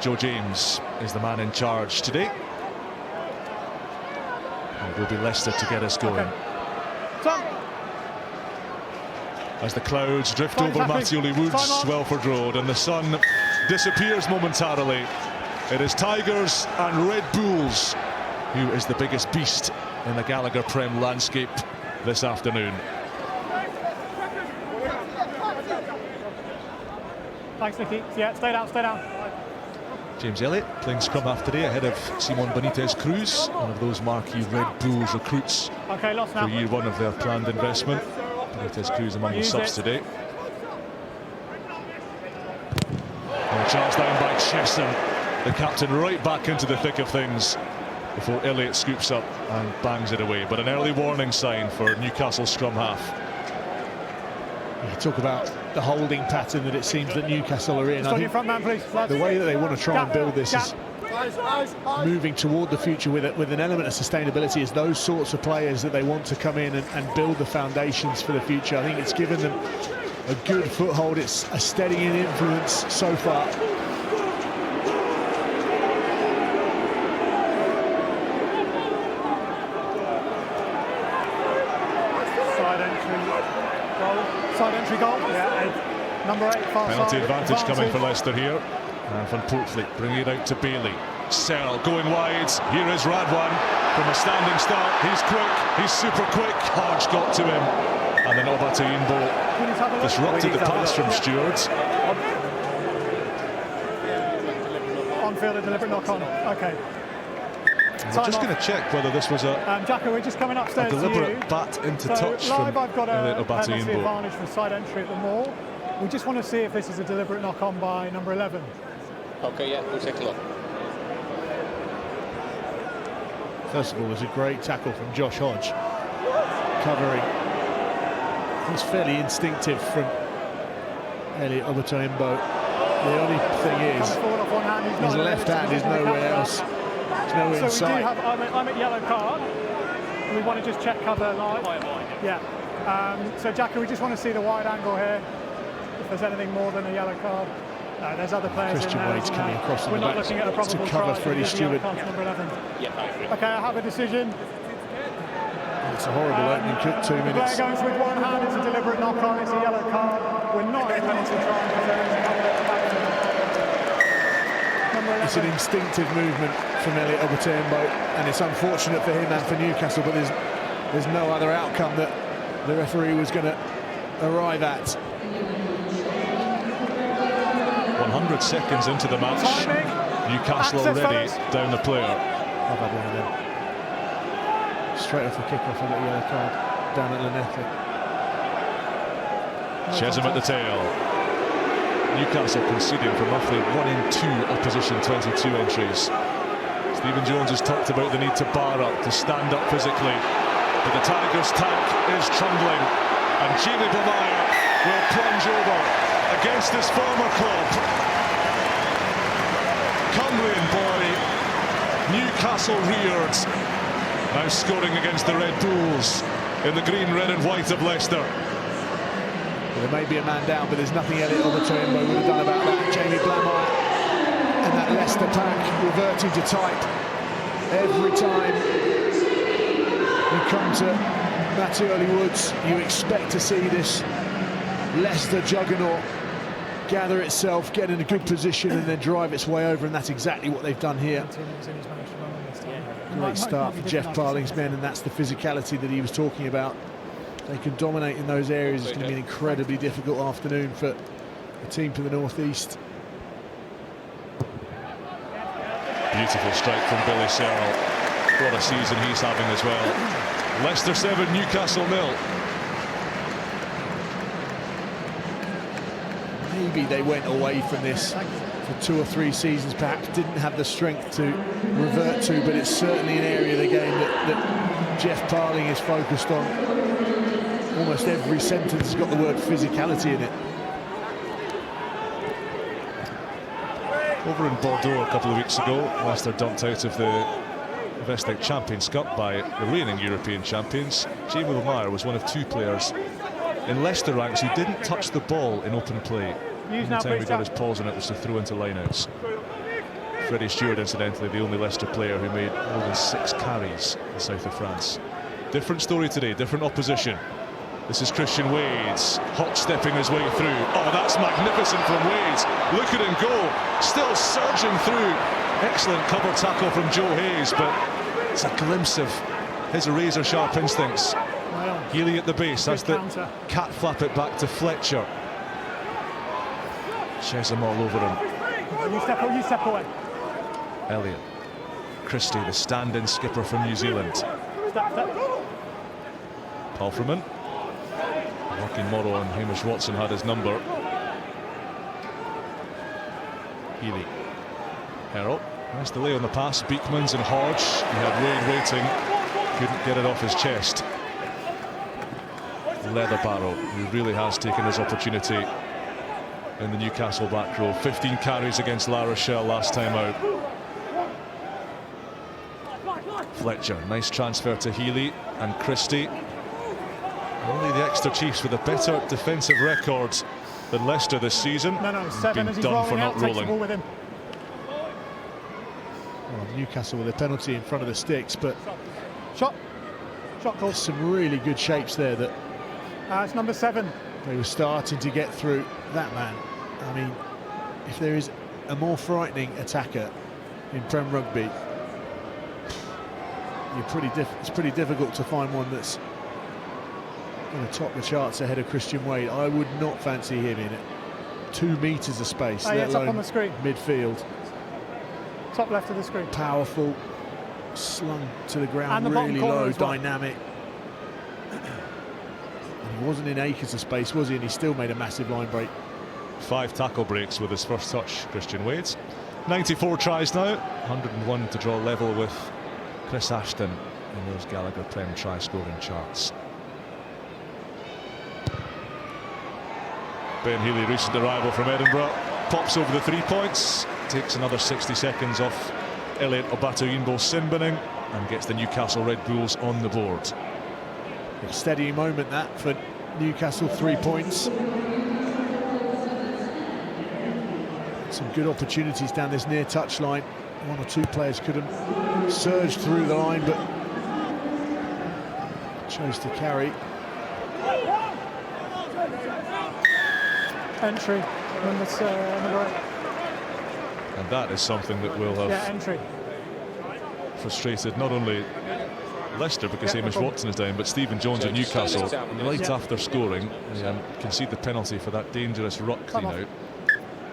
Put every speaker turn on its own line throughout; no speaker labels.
Joe James is the man in charge today. It will be Leicester to get us going. As the clouds drift over Mattioli Woods, Welford Road, and the sun disappears momentarily, it is Tigers and Red Bulls who is the biggest beast in the Gallagher PREM landscape this afternoon.
Thanks, Nicky. Yeah, stay down, stay down.
James Elliott playing scrum half today ahead of Simon Benitez Cruz, one of those marquee Red Bulls recruits for year one of their planned investment. Benitez Cruz among the subs today. And charged down by Chesson, the captain, right back into the thick of things before Elliott scoops up and bangs it away. But an early warning sign for Newcastle scrum half.
You talk about the holding pattern that it seems that Newcastle are in.
I think front man, please.
The way that they want to try and build this is moving toward the future with an element of sustainability. Is those sorts of players that they want to come in and build the foundations for the future. I think it's given them a good foothold. It's a steadying influence so far.
Side entry goal. Yeah, number 8, far
penalty
side.
advantage coming for Leicester here. And Van Poortvliet bringing it out to Bailey. Searle going wide. Here is Radwan from a standing start. He's quick. He's super quick. Hodge got to him. And then Obata disrupted the pass from Stewart.
On-field, a deliberate knock-on. Okay.
We're just going to check whether this was a
Jacko, we're just coming upstairs
deliberate bat into touch from
I've got a penalty
Obata.
advantage for side entry at the Mall. We just want to see if this is a deliberate knock-on by number 11.
Okay, yeah, we'll take a look.
First of all, there's a great tackle from Josh Hodge, covering. It's fairly instinctive from Elliot Obata. The only thing is, his left hand is nowhere else. It's nowhere in sight.
I'm at yellow card. We want to just check cover live. Yeah. So, Jacko, we just want to see the wide angle here. If there's anything more than a yellow card. No, there's other players
Christian
in there.
Wade's coming across
We're not looking at a probable
to cover
try.
Freddie Stewart.
Number 11.
Yeah, I agree.
Okay, I have a decision.
It's a horrible opening kick, 2 minutes.
The player goes with one hand, it's a deliberate knock-on, it's a yellow card. We're not in penalty try because there is a couple of back.
It's an instinctive movement from Elliot Obata, and it's unfortunate for him and for Newcastle, but there's no other outcome that the referee was going to arrive at.
100 seconds into the match. Newcastle already down the player.
I've had one of them. Straight off the kick-off, I got a yellow card down at Llanelli.
Chesson at the tail. Newcastle conceding from roughly 1 in 2 opposition 22 entries. Stephen Jones has talked about the need to bar up, to stand up physically. But the Tigers' tank is trundling, and Jamie Blair will plunge over against his former club. Cumbrian boy, Newcastle reared, now scoring against the Red Bulls in the green, red and white of Leicester.
Well, there may be a man down, but there's nothing Elliot Obata would have done about that. Jamie Blair and that Leicester pack reverting to type. Every time you come to Mattioli Woods, you expect to see this Leicester juggernaut gather itself, get in a good position and then drive its way over, and that's exactly what they've done here. Great start for Jeff Parling's men, and that's the physicality that he was talking about. They can dominate in those areas. It's going to be an incredibly difficult afternoon for the team from the northeast.
Beautiful strike from Billy Searle. What a season he's having as well. Leicester 7, Newcastle 0.
Maybe they went away from this for 2 or 3 seasons, perhaps didn't have the strength to revert to, but it's certainly an area of the game that Jeff Parling is focused on. Almost every sentence has got the word physicality in it.
Over in Bordeaux a couple of weeks ago, Leicester dumped out of the Investec Champions Cup by the reigning European champions. Jamie O'Meara was one of 2 players in Leicester ranks who didn't touch the ball in open play. The time he got his paws on it was to throw into lineouts. Freddie Stewart, incidentally, the only Leicester player who made more than 6 carries in the south of France. Different story today, different opposition. This is Christian Wades, hot-stepping his way through. Oh, that's magnificent from Wades. Look at him go, still surging through. Excellent cover tackle from Joe Hayes, but it's a glimpse of his razor-sharp instincts.
Well,
Healy at the base, that's the
counter.
cat flap it back to Fletcher. Shares them all over him.
You step away.
Elliott. Christie, the stand-in skipper from New Zealand.
Step.
Palfreman. Joaquin Morrow and Hamish Watson had his number. Healy. Herald. Nice delay on the pass. Beekmans and Hodge. He had Wade waiting. Couldn't get it off his chest. Leatherbarrow, who really has taken his opportunity in the Newcastle back row. 15 carries against La Rochelle last time out. Fletcher, nice transfer to Healy and Christie. Only the Exeter Chiefs with a better defensive record than Leicester this season.
No, 7
been
as he's
done for
rolling
not
out, takes the ball
rolling.
with him.
Well, Newcastle with a penalty in front of the sticks, but
Shot called.
some really good shapes there that
It's number 7.
they were starting to get through. That man, I mean, if there is a more frightening attacker in Prem Rugby, it's pretty difficult to find one that's going to top the charts ahead of Christian Wade. I would not fancy him in it. 2 meters of space,
Oh, yeah,
let
it's up
alone
on the screen.
midfield.
Top left of the screen.
Powerful, slung to the
And
ground,
the bottom
really
corner
low,
as well.
dynamic. And he wasn't in acres of space, was he? And he still made a massive line break.
5 tackle breaks with his first touch, Christian Wades. 94 tries now, 101 to draw level with Chris Ashton in those Gallagher PREM try scoring charts. Ben Healy, recent arrival from Edinburgh, pops over the 3 points, takes another 60 seconds off Elliot Obatoyinbo Sinbaning and gets the Newcastle Red Bulls on the board.
A steady moment that for Newcastle, 3 points. Some good opportunities down this near touch line. 1 or 2 players could have surged through the line, but chose to carry.
Entry, number 8.
And that is something that will have
Entry.
frustrated not only Leicester because
Yeah, no
Hamish
problem.
Watson is down, but Stephen Jones at Newcastle, right
Yeah.
after scoring, concede the penalty for that dangerous ruck
Come
clean
on.
out.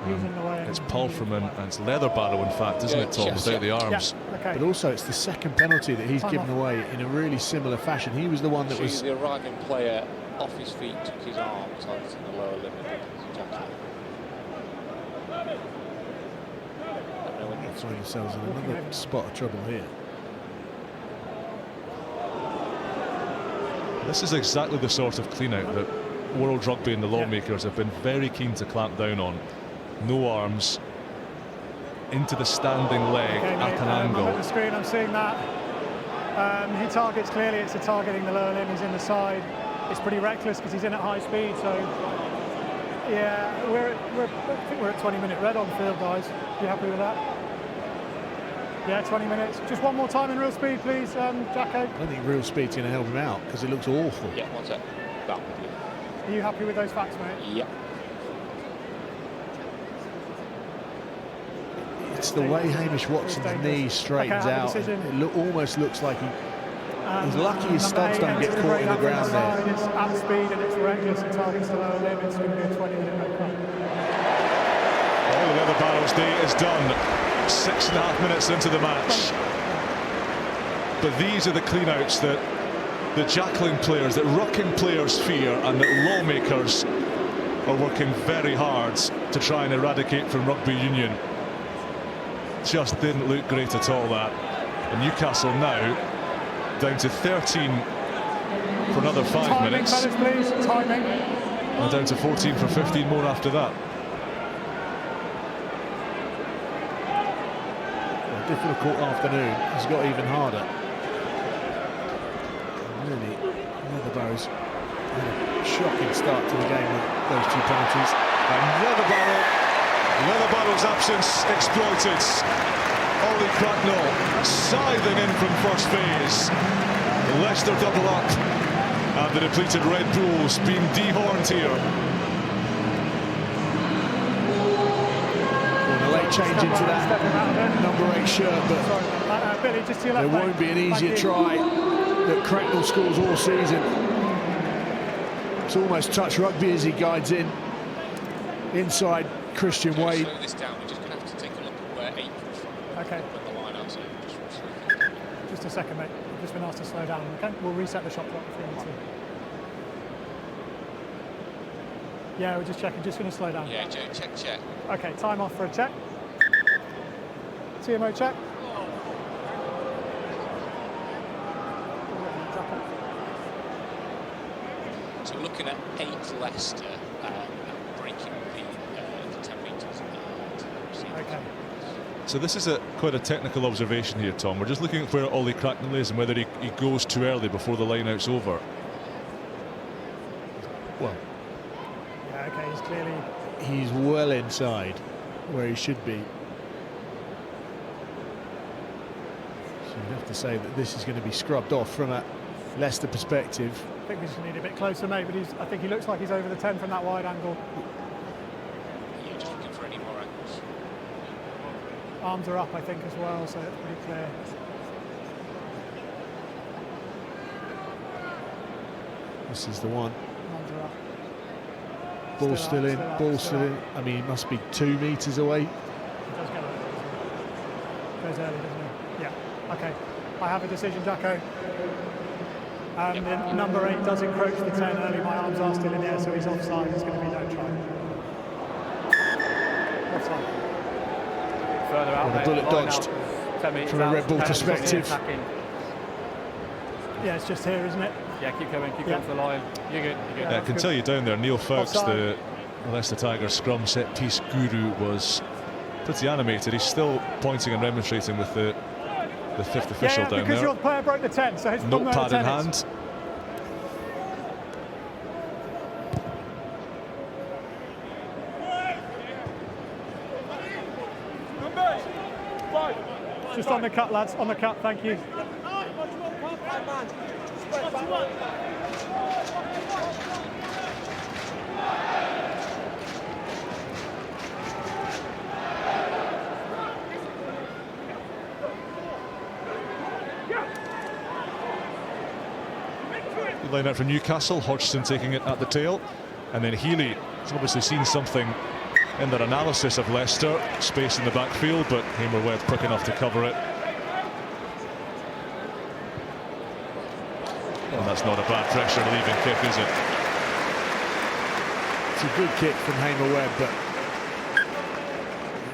Using the way.
It's Palfreman and it's Leatherbarrow, in fact, isn't it, Tom,
Yes.
without the arms?
Yeah, okay.
But also it's the second penalty that he's
Time
given
off.
away in a really similar fashion. He was the one that
See
was...
the arriving player off his feet, took his arm, targeting the lower limb.
Find themselves in another spot of trouble here.
This is exactly the sort of clean-out that World Rugby and the lawmakers have been very keen to clamp down on. No arms, into the standing leg
Okay,
at
mate,
an
I'm
angle.
at the screen, I'm seeing that. He targets clearly, it's a targeting the lower limb, he's in the side. It's pretty reckless because he's in at high speed, so yeah, I think we're at 20-minute red on field, guys. You happy with that? Yeah, 20 minutes. Just one more time in real speed, please, Jacko.
I don't think real speed's going to help him out because it looks awful.
Yeah, 1 sec. Back with you.
Are you happy with those facts, mate?
Yeah.
It's the way Hamish Watson's knee straightens
Okay,
out.
decision.
It almost looks like he's lucky his
Number
studs
8,
don't get
it's
caught in the
right
ground
up
there.
the side, it's at speed and it's reckless, it targets the lower limb, it's going to be a 20-minute red card.
Oh, the Leatherbarrow's day is done. 6.5 minutes into the match. But these are the clean-outs that the Jacqueline players, that rucking players fear, and that lawmakers are working very hard to try and eradicate from rugby union. Just didn't look great at all, that. And Newcastle now down to 13 for another 5
Timing,
minutes.
fellas, please, timing.
And down to 14 for 15 more after that.
A difficult afternoon has got even harder. Really, Leatherbarrow's had a shocking start to the game with those 2 penalties.
And Leatherbarrow Leatherbottle's absence exploited. Ollie Cracknell scything in from first phase. Leicester double up, and the depleted Red Bulls being dehorned here.
Well, a late change into that number 8 shirt, but
Billy, just to your
there
left,
won't be an easier try that Cracknell scores all season. It's almost touch rugby as he guides in inside Christian Wade.
Slow this down. We're just going to have to take a look at where 8 comes from.
Okay.
Put the line out, so
Just a second, mate. I've just been asked to slow down. Okay, we'll reset the shot clock if we need to. Yeah, we're just checking. Just going to slow down.
Yeah, Joe, check.
Okay, time off for a check. TMO check.
So we're looking at 8 Leicester breaking the 10 metres.
Okay.
So this is quite a technical observation here, Tom. We're just looking at where Ollie Cracknell is and whether he goes too early before the line-out's over. Well,
Yeah, okay, he's clearly...
He's well inside where he should be. So you'd have to say that this is going to be scrubbed off from a Leicester perspective.
I think we just need a bit closer, mate, but I think he looks like he's over the 10 from that wide angle.
Yeah, just looking for any more angles.
Arms are up, I think, as well, so it's pretty clear.
This is the one.
Arms are up.
Ball still in,
up,
ball still in. I mean, he must be 2 metres away.
He does go early, doesn't he? Goes early, doesn't he? Yeah. Okay. I have a decision, Jacko. The number 8 does encroach the 10 early. My arms are still in the air, so he's offside. There's going to be no try. Offside.
Further out,
Well, the bullet dodged from a Red Bull perspective.
Yeah, it's just here, isn't it?
Yeah, keep going to the line. You're good.
I can tell you down there, Neil Fowkes, the Leicester Tigers scrum set piece guru, was pretty animated. He's still pointing and remonstrating with the 5th official down
because
there.
your player broke the 10, so his
Notepad in hand.
Just on the cut, lads, on the cut, thank you.
Line out from Newcastle, Hodgson taking it at the tail, and then Healy has obviously seen something in their analysis of Leicester, space in the backfield, but Hamer-Webb quick enough to cover it. And that's not a bad pressure leaving kick, is it?
It's a good kick from Hamer-Webb, but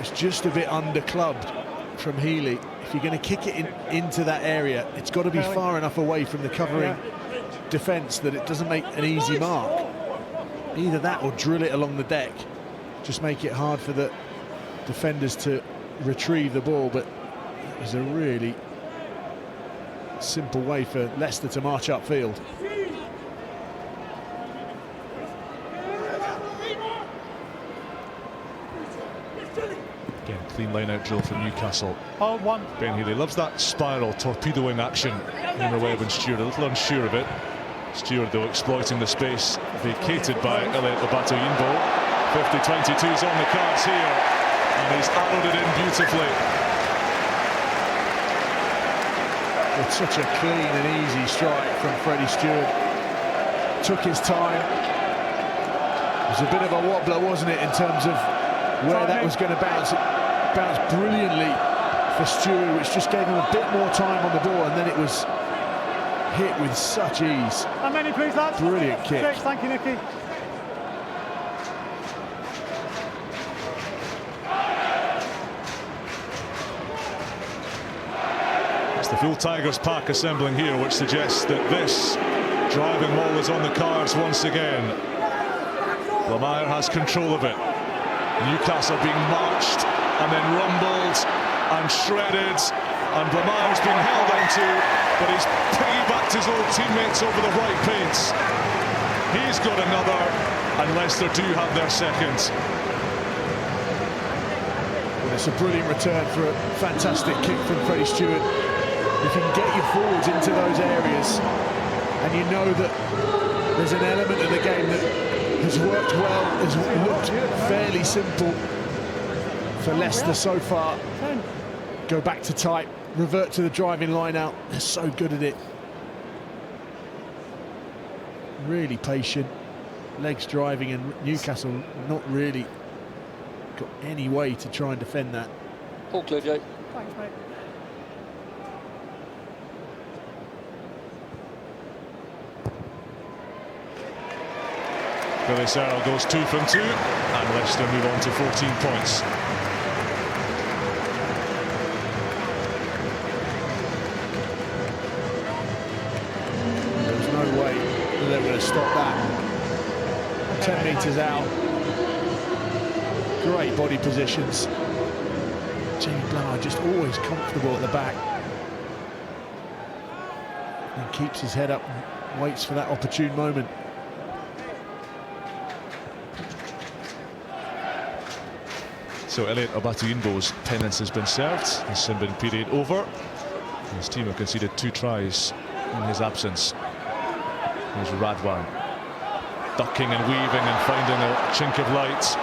it's just a bit underclubbed from Healy. If you're going to kick it into that area, it's got to be far enough away from the covering defence that it doesn't make an easy mark. Either that or drill it along the deck. Just make it hard for the defenders to retrieve the ball, but it was a really simple way for Leicester to march upfield.
Again, clean line-out drill from Newcastle.
Hold one.
Ben Healy loves that spiral torpedoing action. Hamer-Webb and Stewart a little unsure of it. Stewart, though, exploiting the space vacated by Elliot Obatoyinbo. 50-22's on the cards here, and he's arrowed it in beautifully.
It's such a clean and easy strike from Freddie Stewart. Took his time. It was a bit of a wobbler, wasn't it, in terms of where that was going to bounce. It bounced brilliantly for Stewart, which just gave him a bit more time on the ball, and then it was hit with such ease.
How many, please, lads?
Brilliant kick.
6, thank you, Nicky.
It's the full Tigers pack assembling here, which suggests that this driving maul is on the cards once again. Lamire has control of it. Newcastle being marched and then rumbled and shredded, and Lamire's being held onto, but he's piggybacked his old teammates over the white paint. He's got another, and Leicester do have their second.
That's a brilliant return for a fantastic kick from Freddie Stewart. If you can get your forwards into those areas, and you know that there's an element of the game that has worked well, has looked fairly simple for Leicester so far. Go back to tight, revert to the driving line out. They're so good at it. Really patient, legs driving, and Newcastle not really got any way to try and defend that.
All clear, Joe.
Thanks, mate.
Billy Searle goes 2 from 2, and Leicester move on to 14 points.
There's no way that they're going to stop that. 10 metres out. Great body positions. Jamie Blamire just always comfortable at the back. And keeps his head up and waits for that opportune moment.
So Elliot Obatuyinbo's penance has been served. The Simbin period over. His team have conceded 2 tries in his absence. Here's Radwan, ducking and weaving and finding a chink of light.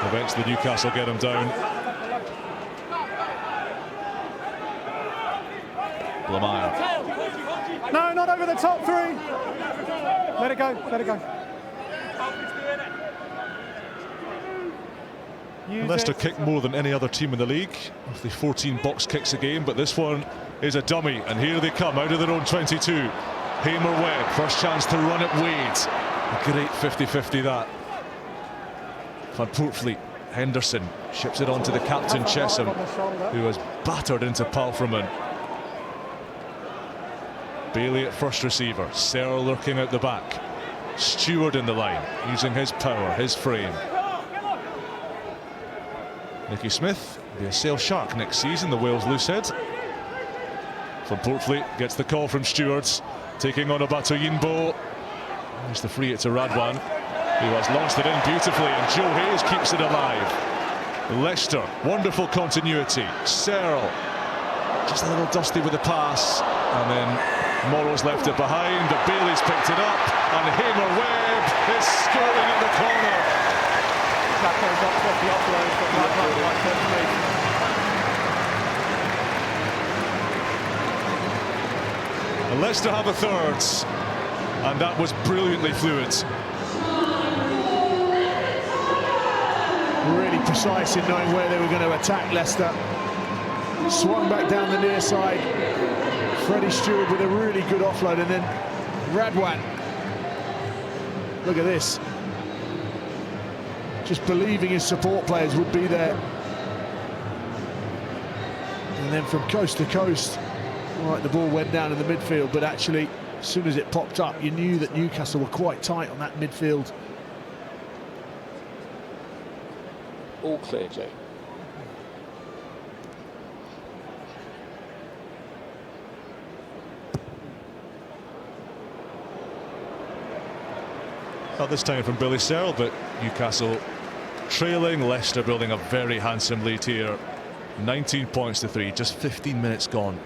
Eventually Newcastle get him down. Blamire.
No, not over the top 3. Let it go, let it go.
Leicester kick more than any other team in the league, roughly 14 box kicks a game, but this one is a dummy, and here they come out of their own 22. Hamer-Webb, first chance to run it Wade. A great 50-50 that. Van Poortvliet, Henderson ships it on to the captain Chesham, who has battered into Palfreman. Bailey at first receiver, Searle lurking out the back. Stewart in the line, using his power, his frame. Nicky Smith, be a Sale shark next season, the Wales loosehead. Van Poortvliet gets the call from Stewards, taking on Obatuyinbo. There's the free it to Radwan, who has launched it in beautifully, and Joe Hayes keeps it alive. Leicester, wonderful continuity. Searle, just a little dusty with the pass, and then Morrow's left it behind, but Bailey's picked it up, and Hamer-Webb is scoring in the corner.
That goes up off the offload, but right first.
And Leicester have a third, and that was brilliantly fluid.
Really precise in knowing where they were going to attack Leicester. Swung back down the near side. Freddie Stewart with a really good offload, and then Radwan. Look at this. Just believing his support players would be there. And then from coast to coast, right, the ball went down in the midfield, but actually, as soon as it popped up, you knew that Newcastle were quite tight on that midfield.
All clear, Joe.
Not this time from Billy Searle, but Newcastle trailing, Leicester building a very handsome lead here. 19 points to 3, just 15 minutes gone.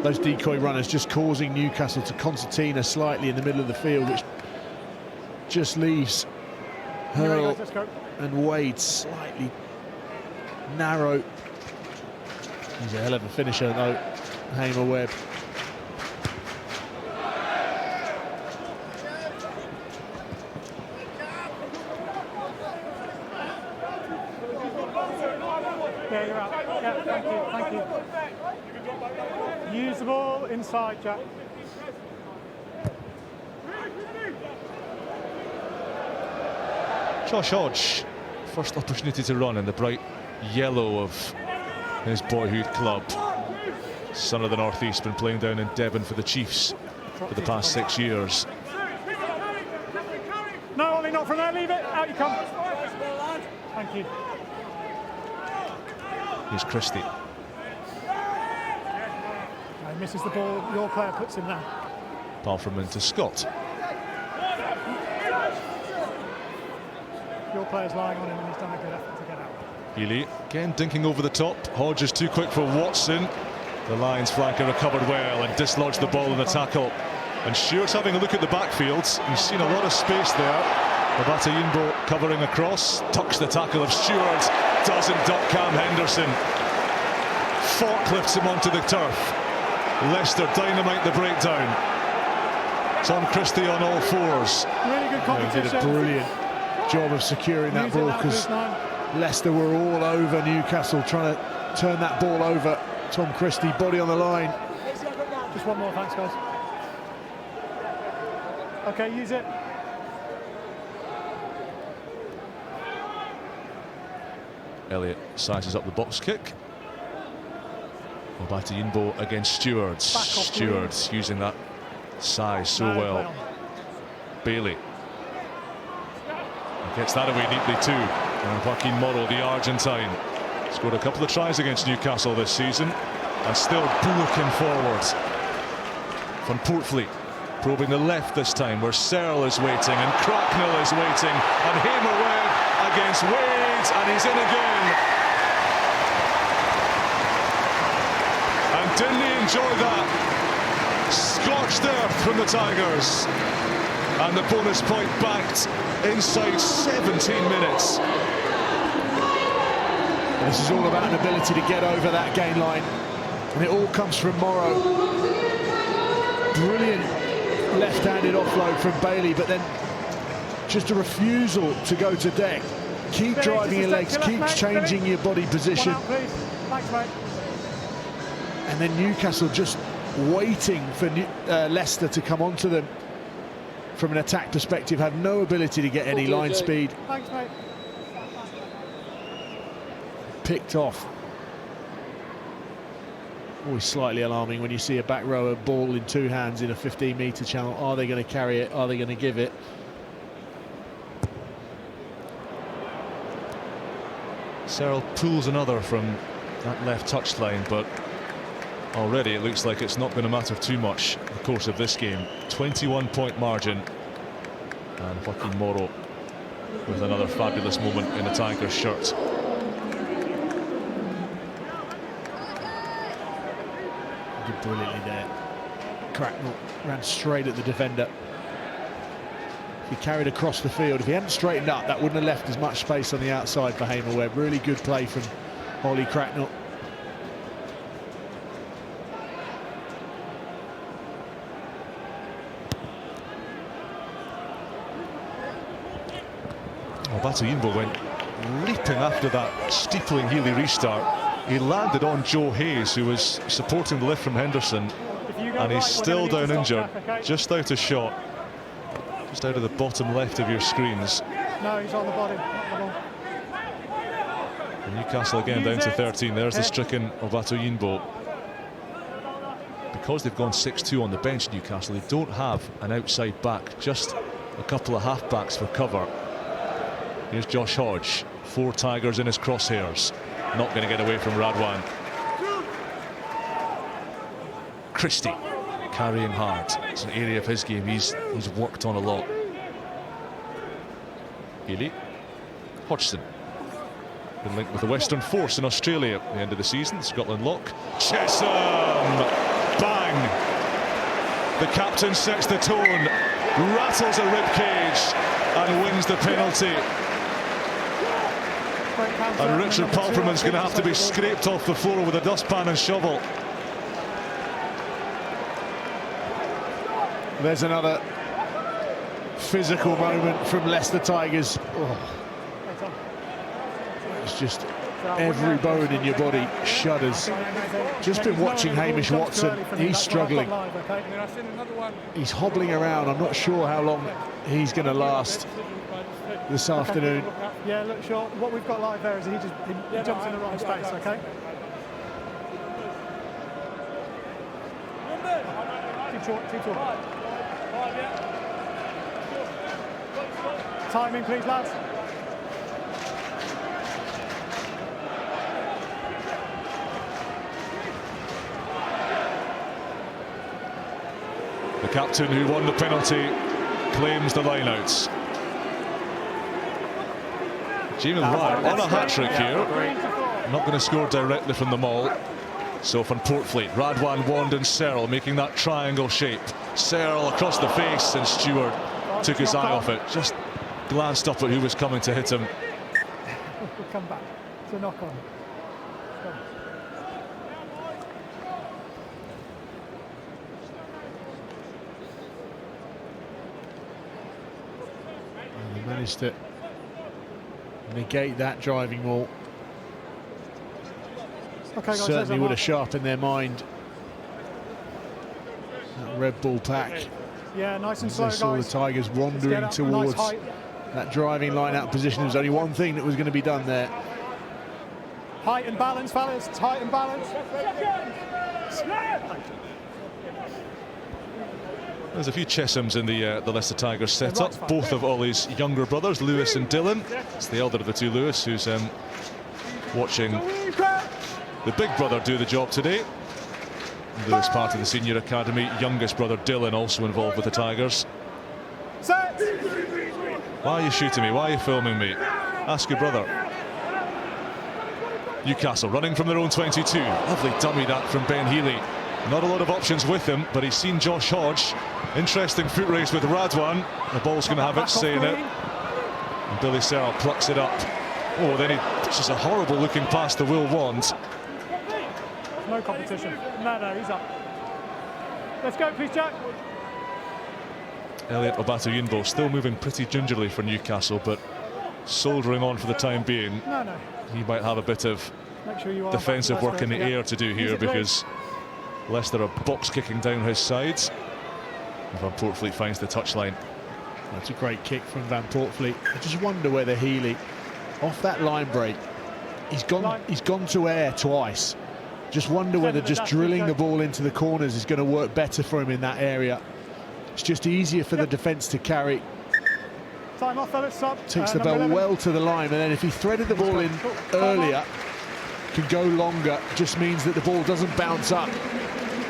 Those decoy runners just causing Newcastle to concertina slightly in the middle of the field, which just leaves Hurl and Wade slightly narrow. He's a hell of a finisher though, Hamer-Webb.
Yeah, you're out. Yeah, thank you, thank you. Use the ball inside, Jack.
Josh Hodge, first opportunity to run in the bright yellow of his boyhood club. Son of the Northeast, been playing down in Devon for the Chiefs for the past 6 years.
No, Ollie, not from there, leave it. Out you come. Thank you.
Here's Christie.
No, he misses the ball, your player puts him there.
Palfreman to Scott.
Your player's lying on him and he's done a good effort to get out.
Healy again dinking over the top. Hodge is too quick for Watson. The Lions flanker recovered well and dislodged the ball in the tackle. And Stewart's having a look at the backfield. He's seen a lot of space there. Obatayimbo covering across, tucks the tackle of Stewart, doesn't duck Cam Henderson. Forklifts him onto the turf. Leicester dynamite the breakdown. Tom Christie on all fours.
Really good competition.
He did a brilliant job of securing that ball, because Leicester were all over Newcastle trying to turn that ball over. Tom Christie, body on the line.
Just one more, thanks guys. Okay, use it.
Elliott sizes up the box kick. Obatayimbo against Stewards. Stewards using that size so well. Bailey gets that away neatly too. And Joaquin Morro, the Argentine, scored a couple of tries against Newcastle this season and still looking forward. Van Poortvliet probing the left this time, where Searle is waiting and Cracknell is waiting, and Hamer-Webb against Wade, and he's in again. And didn't he enjoy that? Scorched earth from the Tigers, and the bonus point backed inside 17 minutes.
This is all about an ability to get over that gain line, and it all comes from Morrow. Brilliant left-handed offload from Bailey, but then just a refusal to go to deck. Keep driving your legs, keep changing your body position. And then Newcastle just waiting for Leicester to come onto them from an attack perspective, have no ability to get any line speed.
Thanks, mate.
Picked off. Always slightly alarming when you see a back rower ball in two hands in a 15-metre channel. Are they going to carry it? Are they going to give it?
Searle pulls another from that left touchline, but already it looks like it's not going to matter too much in the course of this game. 21-point margin, and Joaquin Morro with another fabulous moment in a Tigers shirt.
Did brilliantly there. Cracknell ran straight at the defender. If he carried across the field, if he hadn't straightened up, that wouldn't have left as much space on the outside for Hamer-Webb. Really good play from Ollie Cracknell.
Obatayimbo went leaping after that steepling Healy restart. He landed on Joe Hayes, who was supporting the lift from Henderson, and he's still down injured, just out of shot, just out of the bottom left of your screens.
No, he's on the body.
And Newcastle again down to 13. There's the stricken Obatayimbo. Because they've gone 6-2 on the bench, Newcastle, they don't have an outside back, just a couple of half-backs for cover. Here's Josh Hodge, 4 Tigers in his crosshairs. Not going to get away from Radwan. Christie carrying hard. It's an area of his game he's worked on a lot. Healy. Hodgson. Been linked with the Western Force in Australia at the end of the season. Scotland lock. Chesham! Bang! The captain sets the tone, rattles a ribcage and wins the penalty. And Richard Palperman's going to have to be scraped off the floor with a dustpan and shovel.
There's another physical moment from Leicester Tigers. Oh. It's just every bone in your body shudders. Just been watching Hamish Watson. He's struggling. He's hobbling around. I'm not sure how long he's going to last this afternoon.
Yeah, look, sure. What we've got live there is he jumps in the wrong space, okay? Keep talking. Timing, please, lads.
The captain who won the penalty claims the lineouts. Jamie Ryan on a hat-trick here. Not going to score directly from the maul. So from Portfleet, Radwan, Wand and Searle making that triangle shape. Searle across the face, and Stewart took his eye off it. Just glanced up at who was coming to hit him.
We'll come back to knock on.
And they managed to negate that driving maul.
Okay, guys,
Certainly would have sharpened their mind. That Red Bull pack.
Yeah, nice and
As
slow,
they saw
guys.
the Tigers wandering towards that driving line-out position. There was only one thing that was going to be done there.
Height and balance, fellas. Height and balance.
There's a few Cheshams in the Leicester Tigers setup. Both of Ollie's younger brothers, Lewis and Dylan. It's the elder of the two, Lewis, who's watching the big brother do the job today. Lewis part of the senior academy. Youngest brother Dylan also involved with the Tigers. Why are you shooting me? Why are you filming me? Ask your brother. Newcastle running from their own 22. Lovely dummy that from Ben Healy. Not a lot of options with him, but he's seen Josh Hodge. Interesting foot race with Radwan. The ball's going to have its say in it. And Billy Searle plucks it up. Oh, then he pushes a horrible looking pass to Will Wand.
No competition. No, he's up. Let's go, please, Jack.
Elliot Obatu-Yinbo still moving pretty gingerly for Newcastle, but soldiering on for the time being.
No.
He might have a bit of defensive work in the air to do here, because Leicester are box kicking down his sides. Van Portfleet finds the touchline.
That's a great kick from Van Portfleet. I just wonder whether Healy, off that line break, he's gone to air twice. Just wonder whether just drilling the ball into the corners is going to work better for him in that area. It's just easier for the defence to carry.
Time off, fellas. Stop.
Takes the ball well to the line, and then if he threaded the ball in earlier, can go longer. Just means that the ball doesn't bounce up,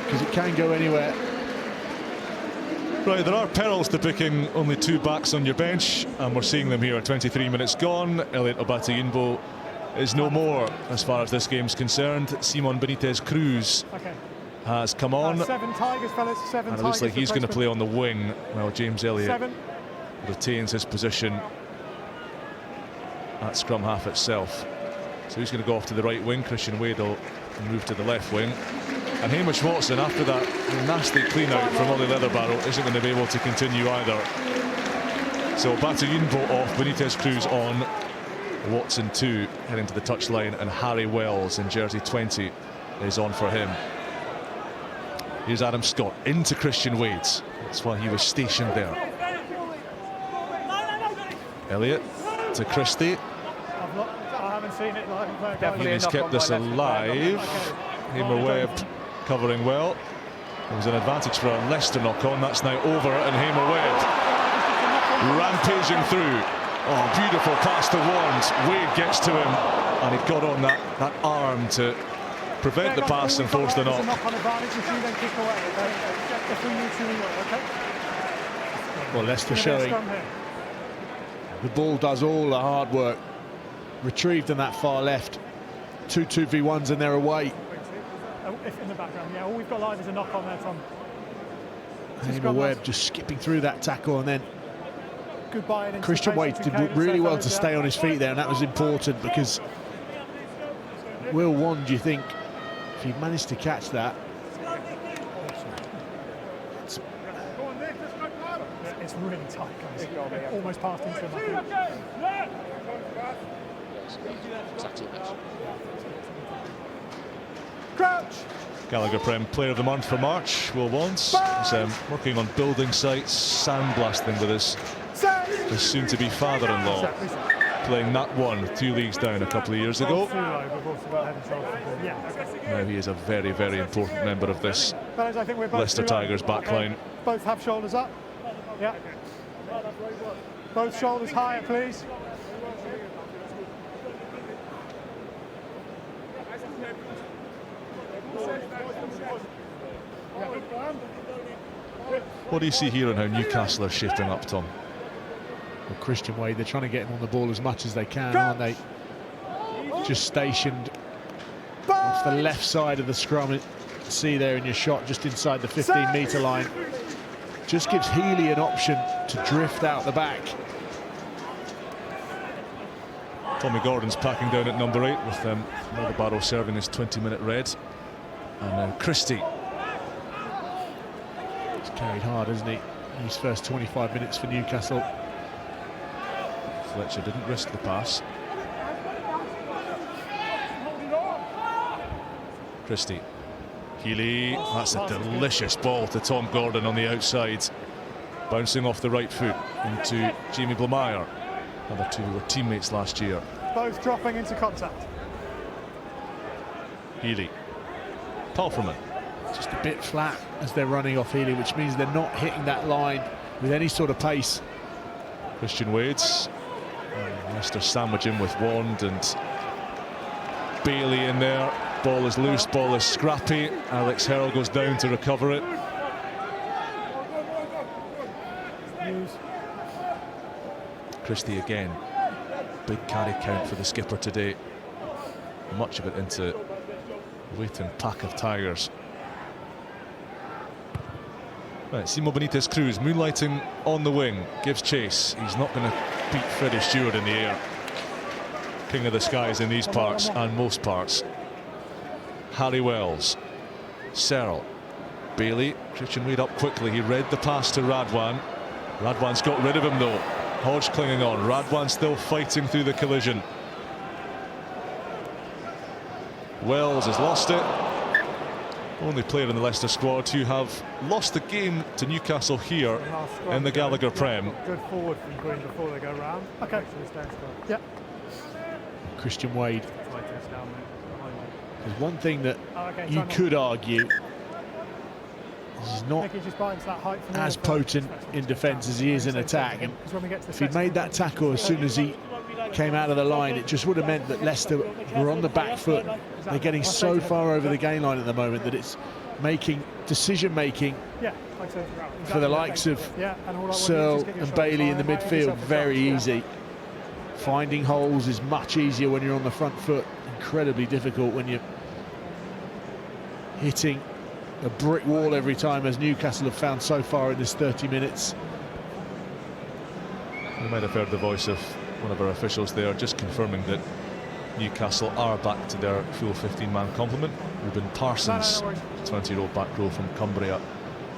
because it can go anywhere.
Right, there are perils to picking only two backs on your bench, and we're seeing them here. 23 minutes gone. Elliot Obatu-Yinbo is no more as far as this game's concerned. Simon Benitez Cruz has come on.
7 Tigers, fellas. 7
and it looks like he's going to play on the wing, while James Elliott retains his position at scrum half itself. So he's going to go off to the right wing. Christian Wade will move to the left wing. And Hamish Watson, after that nasty clean out from Ollie Leatherbarrow, isn't going to be able to continue either. So Obatu-Yinbo off, Benitez Cruz on, Watson 2 heading to the touchline, and Harry Wells in jersey 20 is on for him. Here's Adam Scott into Christian Wade. That's why he was stationed there. Elliott to Christie.
I haven't seen it live.
Definitely he's kept this alive. Hamer-Webb covering well. There was an advantage for a Leicester knock-on. That's now over, and Hamer-Webb rampaging through. Oh, beautiful pass to Wand. Wade gets to him, and he got on that arm to prevent the pass and force the knock.
Well, Leicester showing the ball does all the hard work. Retrieved in that far left. 2 2v1s and they're away.
In the background, yeah. All we've got live is a knock on there, Tom.
Hamer-Webb just skipping through that tackle, and then
goodbye.
Christian Wade did really well to stay on his feet there, and that was important, because Will Wand, you think, if he managed to catch that,
it's really tight, guys. Almost passed into him. Crouch.
Gallagher PREM Player of the Month for March, Will Wand. He's working on building sites, sandblasting with his soon-to-be father-in-law, playing Nat 1 2 leagues down a couple of years ago. Now he is a very, very important member of this Leicester Tigers backline.
Both have shoulders up. Yeah. Both shoulders higher, please.
What do you see here on how Newcastle are shaping up, Tom?
Well, Christian Wade, they're trying to get him on the ball as much as they can, aren't they? Just stationed off the left side of the scrum. See there in your shot, just inside the 15-metre line. Just gives Healy an option to drift out the back.
Tommy Gordon's packing down at number 8 with another Barrow serving his 20-minute red. And now Christie.
He's carried hard, hasn't he? His first 25 minutes for Newcastle.
Fletcher didn't risk the pass. Christie. Healy, that's a delicious ball to Tom Gordon on the outside. Bouncing off the right foot into Jamie Blamire. Other two were teammates last year.
Both dropping into contact.
Healy. Palfreman.
Just a bit flat as they're running off Healy, which means they're not hitting that line with any sort of pace.
Christian Wades. Leicester sandwich in with Wand and Bailey in there. Ball is loose, ball is scrappy. Alex Herrell goes down to recover it. Christie again. Big carry count for the skipper today. Much of it into a waiting pack of Tigers. Right, Simo Benitez Cruz moonlighting on the wing, gives chase. He's not going to beat Freddie Stewart in the air. King of the skies in these parts and most parts. Harry Wells, Searle, Bailey. Christian Wade up quickly. He read the pass to Radwan. Radwan's got rid of him though. Hodge clinging on. Radwan still fighting through the collision. Wells has lost it. Only player in the Leicester squad who have lost the game to Newcastle here in the Gallagher Prem.
Good forward from Green before they go round.
Okay. Yeah.
Christian Wade. There's one thing that you could argue he's not as potent in defence as he is in attack. And if he'd made that tackle as soon as he came out of the line, it just would have meant that Leicester were on the back foot. They're getting so far over the gain line at the moment that it's making decision-making for the likes of Searle and Bailey in the midfield very easy. Finding holes is much easier when you're on the front foot. Incredibly difficult when you're hitting a brick wall every time, as Newcastle have found so far in this 30 minutes.
You might have heard the voice of one of our officials there just confirming that Newcastle are back to their full 15-man complement. Ruben Parsons, 20-year-old back row from Cumbria,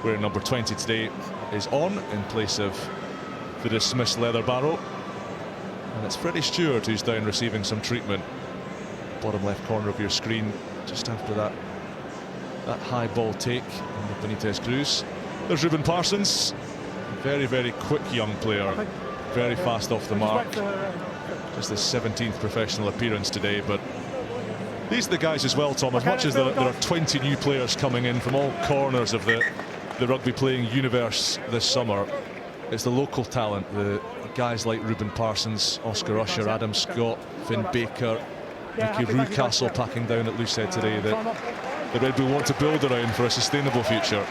wearing number 20 today, is on in place of the dismissed Leather Barrow. And it's Freddie Stewart who's down receiving some treatment. Bottom left corner of your screen, just after that high ball take on the Benitez Cruz. There's Ruben Parsons, very, very quick young player, very fast off the mark. Just his 17th professional appearance today, but these are the guys as well, Tom. As much as there are 20 new players coming in from all corners of the rugby playing universe this summer, it's the local talent, the guys like Ruben Parsons, Oscar Usher, Adam Scott, Finn Baker, Nicky Rucastle packing down at Loosehead today, that the Red Bull want to build around for a sustainable future.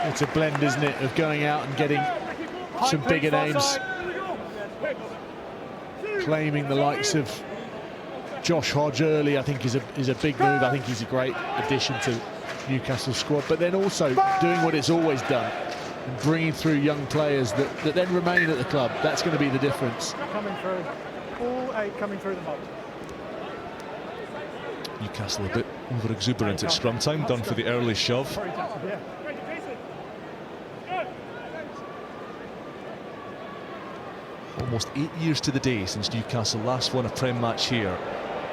It's a blend, isn't it, of going out and getting some bigger names, claiming the likes of Josh Hodge early. I think is a big move. I think he's a great addition to Newcastle's squad, but then also doing what it's always done and bringing through young players that then remain at the club. That's going to be the difference.
Coming through, all 8 coming through the mob.
Newcastle a bit over exuberant at scrum time, done for the early shove. Almost 8 years to the day since Newcastle last won a Prem match here,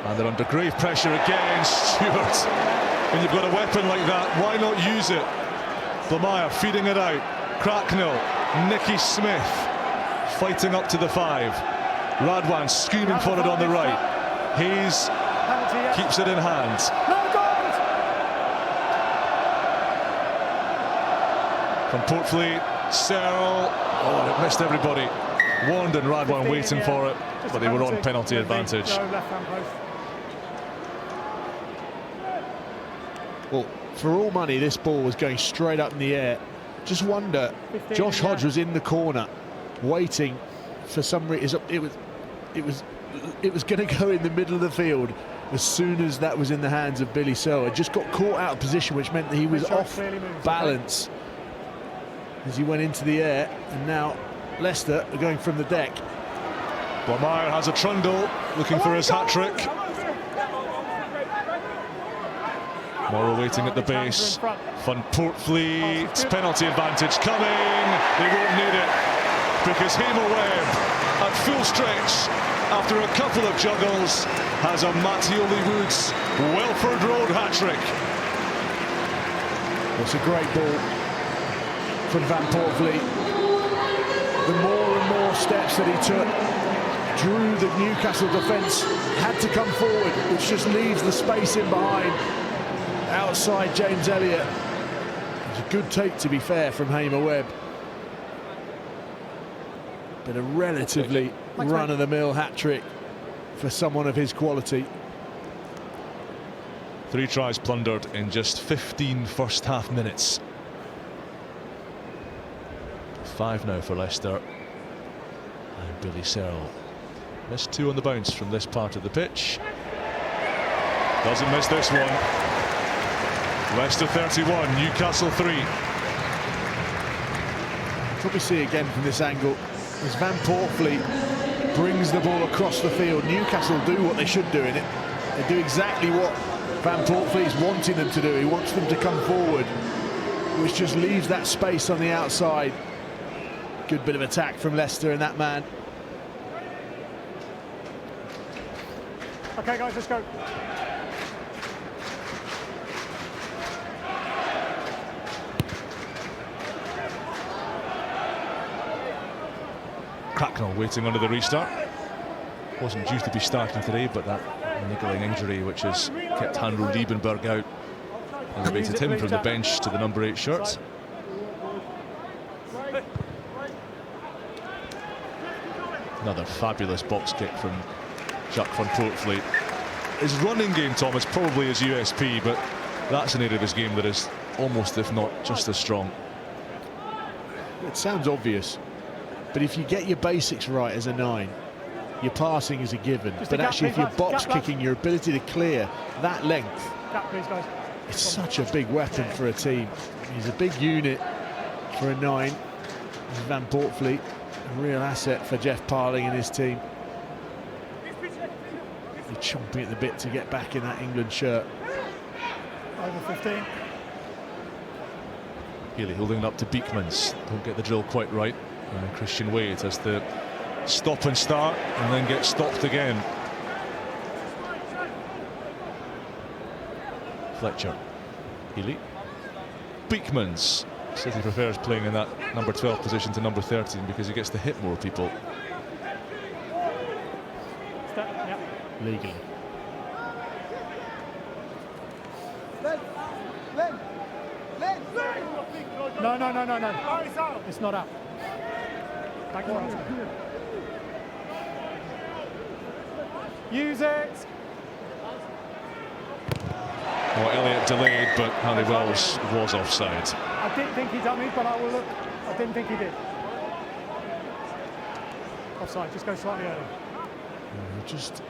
and they're under grave pressure again. Stewart, when you've got a weapon like that, why not use it? Blamire feeding it out. Cracknell, Nicky Smith fighting up to the 5. Radwan screaming for it on the right. Hayes keeps it in hand. From Portfleet, Searle, oh, it missed everybody. Wand and Radwan waiting for it, but they were on penalty advantage.
Well, for all money, this ball was going straight up in the air. Just wonder, Josh Hodge was in the corner waiting for some reason. It was going to go in the middle of the field as soon as that was in the hands of Billy Searle. Just got caught out of position, which meant that he was off balance as he went into the air, and now Leicester are going from the deck.
Blameyer has a trundle, looking for his hat-trick. Morrow waiting at the base. Van Poortvliet's penalty advantage coming. They won't need it, because Hamer-Webb at full stretch after a couple of juggles has a Mattioli Woods Welford Road hat-trick.
It's a great ball from Van Poortvliet. The more and more steps that he took drew the Newcastle defence had to come forward, which just leaves the space in behind outside James Elliott. It's a good take, to be fair, from Hamer-Webb, but a relatively run-of-the-mill hat-trick for someone of his quality.
3 tries plundered in just 15 first-half minutes. 5 now for Leicester. And Billy Searle missed 2 on the bounce from this part of the pitch. Doesn't miss this one. Leicester 31, Newcastle 3.
What we see again from this angle is Van Poortvliet brings the ball across the field. Newcastle do what they should do in it. They do exactly what Van Poortvliet is wanting them to do. He wants them to come forward, which just leaves that space on the outside. Good bit of attack from Leicester and that man.
Okay, guys, let's go.
Cracknell waiting under the restart. Wasn't due to be starting today, but that niggling injury which has kept Hanro Liebenberg out elevated him from the bench to the number 8 shirt. Another fabulous box kick from Jacques Van Poortvliet. His running game, Tom, is probably his USP, but that's an area of his game that is almost, if not just as strong.
It sounds obvious, but if you get your basics right as a 9, your passing is a given. But actually, if you're box kicking, your ability to clear that length, it's such a big weapon for a team. He's a big unit for a 9. Van Poortvliet, a real asset for Jeff Parling and his team. They're chomping at the bit to get back in that England shirt.
Over 15.
Healy holding it up to Beekmans. Don't get the drill quite right. And Christian Wade has the stop and start and then get stopped again. Fletcher. Healy. Beekmans says he prefers playing in that number 12 position to number 13 because he gets to hit more people.
Legally.
No. It's not out. Back to us. Use it.
Well, Elliott delayed, but Harry Wells was offside.
I didn't think he dummied, but I will look. I didn't think he did. Offside, just go slightly early.
Just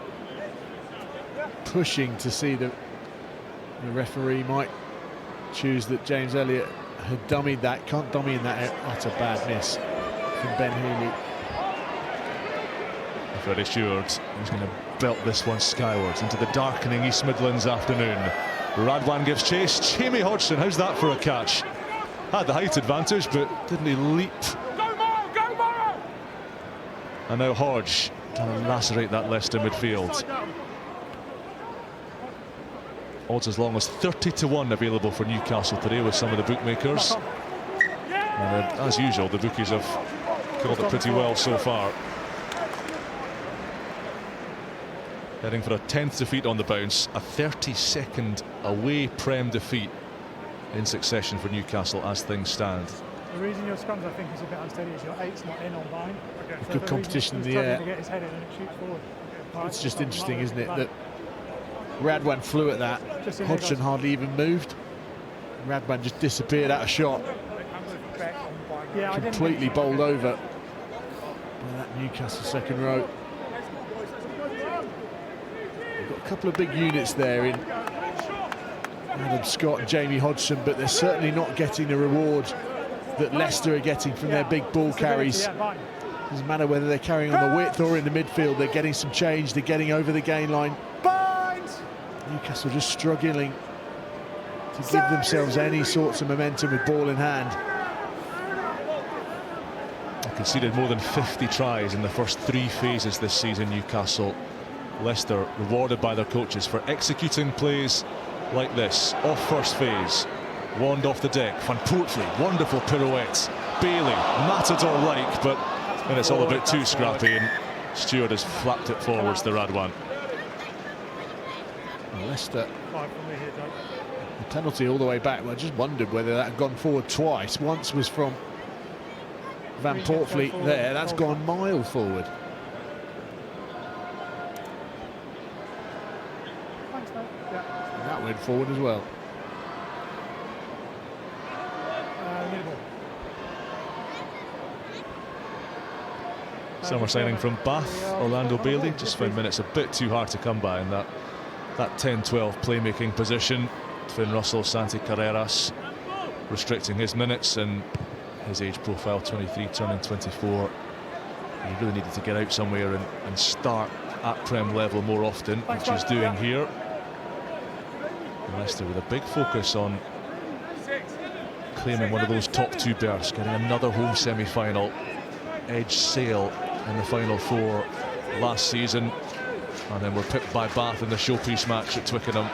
pushing to see the referee might choose that James Elliott had dummied that. Can't dummy in that. That's a bad miss from Ben Healy.
Freddie Stewart is going to belt this one skywards into the darkening East Midlands afternoon. Radwan gives chase. Jamie Hodgson, how's that for a catch? Had the height advantage, but didn't he leap?
Go Morrow!
And now Hodge trying to lacerate that Leicester midfield. Odds as long as 30-1 available for Newcastle today with some of the bookmakers. And as usual, the bookies have called it pretty well so far. Heading for a 10th defeat on the bounce, a 32nd away Prem defeat in succession for Newcastle as things stand.
The reason your scrums, I think, is a bit unsteady is your 8's not in on behind. So
good competition in the air.
To get his head in and it shoots forward.
It's just interesting, isn't it, that Radwan flew at that. Hodgson hardly even moved. Radwan just disappeared out of shot.
Yeah,
completely bowled over. by that Newcastle second row. They've got a couple of big units there in Adam Scott and Jamie Hodgson, but they're certainly not getting the reward that Leicester are getting from their big ball carries. Doesn't matter whether they're carrying on the width or in the midfield, they're getting some change, they're getting over the gain line. Newcastle just struggling to give themselves any sorts of momentum with ball in hand.
They conceded more than 50 tries in the first 3 phases this season, Newcastle. Leicester rewarded by their coaches for executing plays like this. Off first phase, wand off the deck, Van Poortvliet, wonderful pirouette. Bailey, matador-like, but then it's all a bit too scrappy, and Stewart has flapped it forwards to Radwan.
Leicester, the penalty all the way back. I just wondered whether that had gone forward twice. Once was from Van Poortvliet there, that's gone mile forward. And that went forward as well.
Summer signing from Bath, Orlando Bailey, just found minutes a bit too hard to come by in that 10-12 playmaking position. Finn Russell, Santi Carreras restricting his minutes, and his age profile, 23 turning 24. He really needed to get out somewhere and start at Prem level more often, which he's doing here. And Leicester with a big focus on claiming one of those top 2 berths, getting another home semi-final. Edge Sale in the final 4 last season, and then we're pipped by Bath in the showpiece match at Twickenham.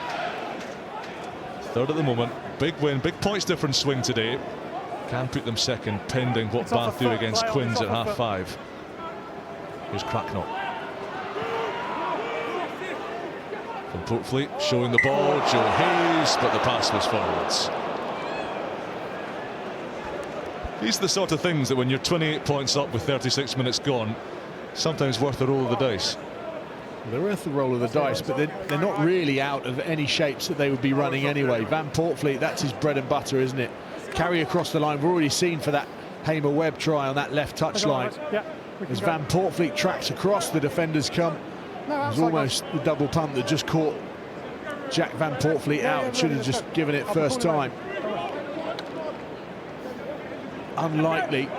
3rd at the moment. Big win, big points difference swing today. Can put them 2nd, pending what Bath do against Quins at half-5. Here's Cracknell. From Poortvliet, showing the ball, Joe Hayes, but the pass was forwards. These are the sort of things that when you're 28 points up with 36 minutes gone, sometimes worth the roll of the dice.
Well, they're worth the roll of the dice, but they're not really out of any shapes that they would be running anyway. Van Poortvliet, that's his bread and butter, isn't it? Carry across the line. We've already seen for that Hamer-Webb try on that left touch line. As Van Poortvliet tracks across, the defenders come. It was almost the double pump that just caught Jack Van Poortvliet out and should have just given it first time. Unlikely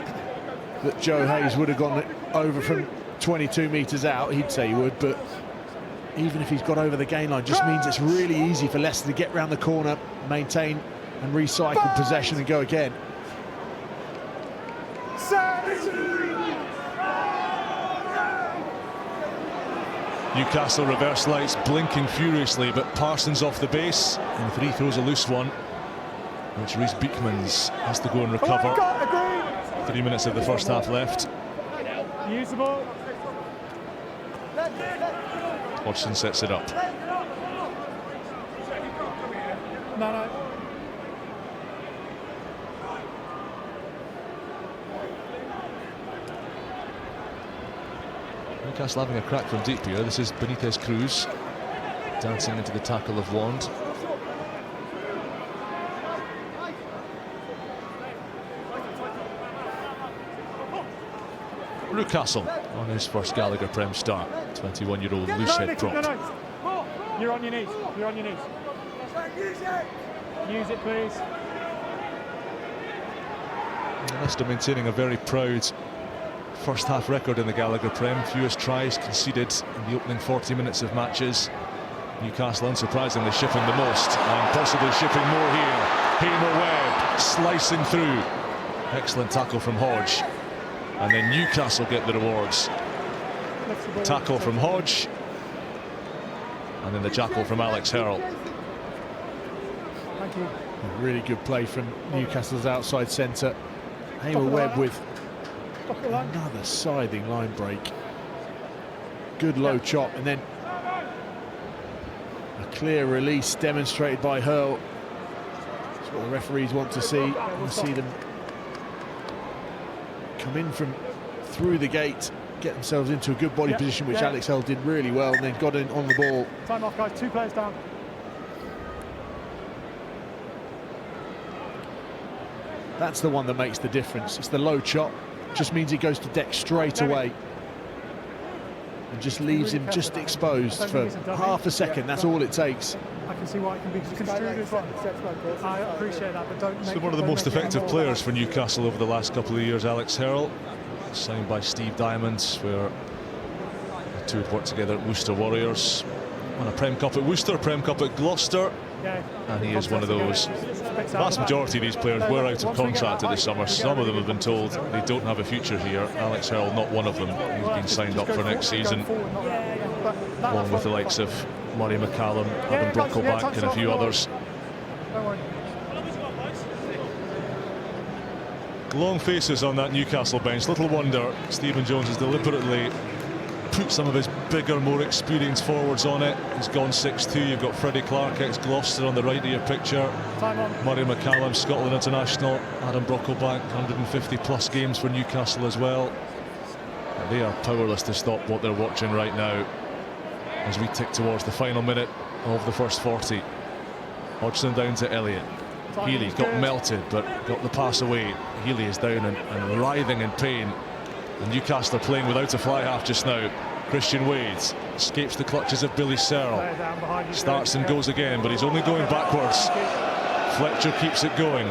that Joe Hayes would have gone over from 22 metres out. He'd say he would, but even if he's got over the gain line, just means it's really easy for Leicester to get round the corner, maintain and recycle possession and go again.
Newcastle reverse lights blinking furiously, but Parsons off the base, and 3 throws a loose one, which Rhys Beekmans has to go and recover. 3 minutes of the first half left.
Usable.
Hodgson sets it up.
No.
Newcastle having a crack from deep here. This is Benitez Cruz dancing into the tackle of Wand. Newcastle on his first Gallagher PREM start. 21-year-old loose head prop.
No. You're on your knees. You're on your knees. Use it, please.
Leicester maintaining a very proud first half record in the Gallagher PREM. Fewest tries conceded in the opening 40 minutes of matches. Newcastle unsurprisingly shipping the most, and possibly shipping more here. Hamer-Webb slicing through. Excellent tackle from Hodge. And then Newcastle get the rewards. Tackle from Hodge. And then the jackal from Alex Hurrell.
Thank you.
A really good play from Newcastle's outside centre. Hamer-Webb with another scything line break. Good low chop, and then a clear release demonstrated by Hurl. That's what the referees want to see. Want to see them come in from through the gate, get themselves into a good body position, which Alex Hurl did really well, and then got in on the ball.
Time off, guys. 2 players down.
That's the one that makes the difference. It's the low chop, just means he goes to deck straight away and just leaves him just exposed for half a second. That's all it takes.
I can see why it can be construed as well. I appreciate that, but don't make
One of the most effective players for Newcastle over the last couple of years, Alex Herald, signed by Steve Diamond, where the two had worked together at Worcester Warriors. Won a Prem Cup at Worcester, Prem Cup at Gloucester, and he is one of those. The vast majority of these players were out of contract at the summer. Some of them have been told they don't have a future here. Alex Herald, not one of them. He's been signed up for next season, along with the likes of Murray McCallum, Adam Brockleback and a few others. Long faces on that Newcastle bench. Little wonder Stephen Jones has deliberately put some of his bigger, more experienced forwards on it. He's gone 6-2. You've got Freddie Clark, ex-Gloucester, on the right of your picture. Murray McCallum, Scotland international. Adam Brockleback, 150 plus games for Newcastle as well. But they are powerless to stop what they're watching right now as we tick towards the final minute of the first 40. Hodgson down to Elliott. Healy got melted but got the pass away. Healy is down and writhing in pain. And Newcastle are playing without a fly half just now. Christian Wade escapes the clutches of Billy Searle. Starts and goes again, but he's only going backwards. Fletcher keeps it going.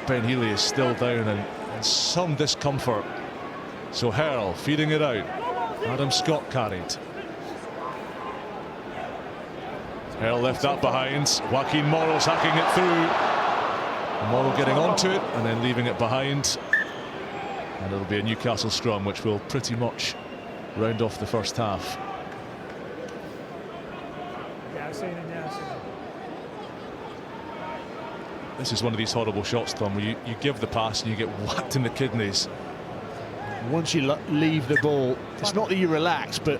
Ben Healy is still down and some discomfort. So Hurl feeding it out. Adam Scott carried. Hurl left that behind. Joaquin Morrow's hacking it through. Morrow getting onto it and then leaving it behind. And it'll be a Newcastle scrum, which will pretty much round off the first half.
Yeah, I've seen it, yeah, I've seen it.
This is one of these horrible shots, Tom, where you give the pass and you get whacked in the kidneys.
Once you leave the ball, it's not that you relax, but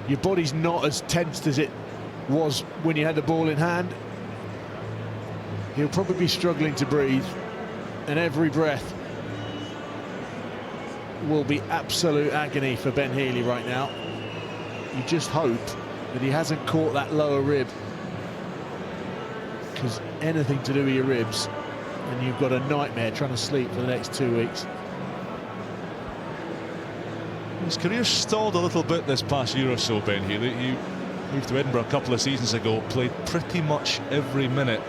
your body's not as tensed as it was when you had the ball in hand. He'll probably be struggling to breathe, and every breath will be absolute agony for Ben Healy right now. You just hope that he hasn't caught that lower rib, because anything to do with your ribs and you've got a nightmare trying to sleep for the next 2 weeks.
His career stalled a little bit this past year or so, Ben Healy. He moved to Edinburgh a couple of seasons ago, played pretty much every minute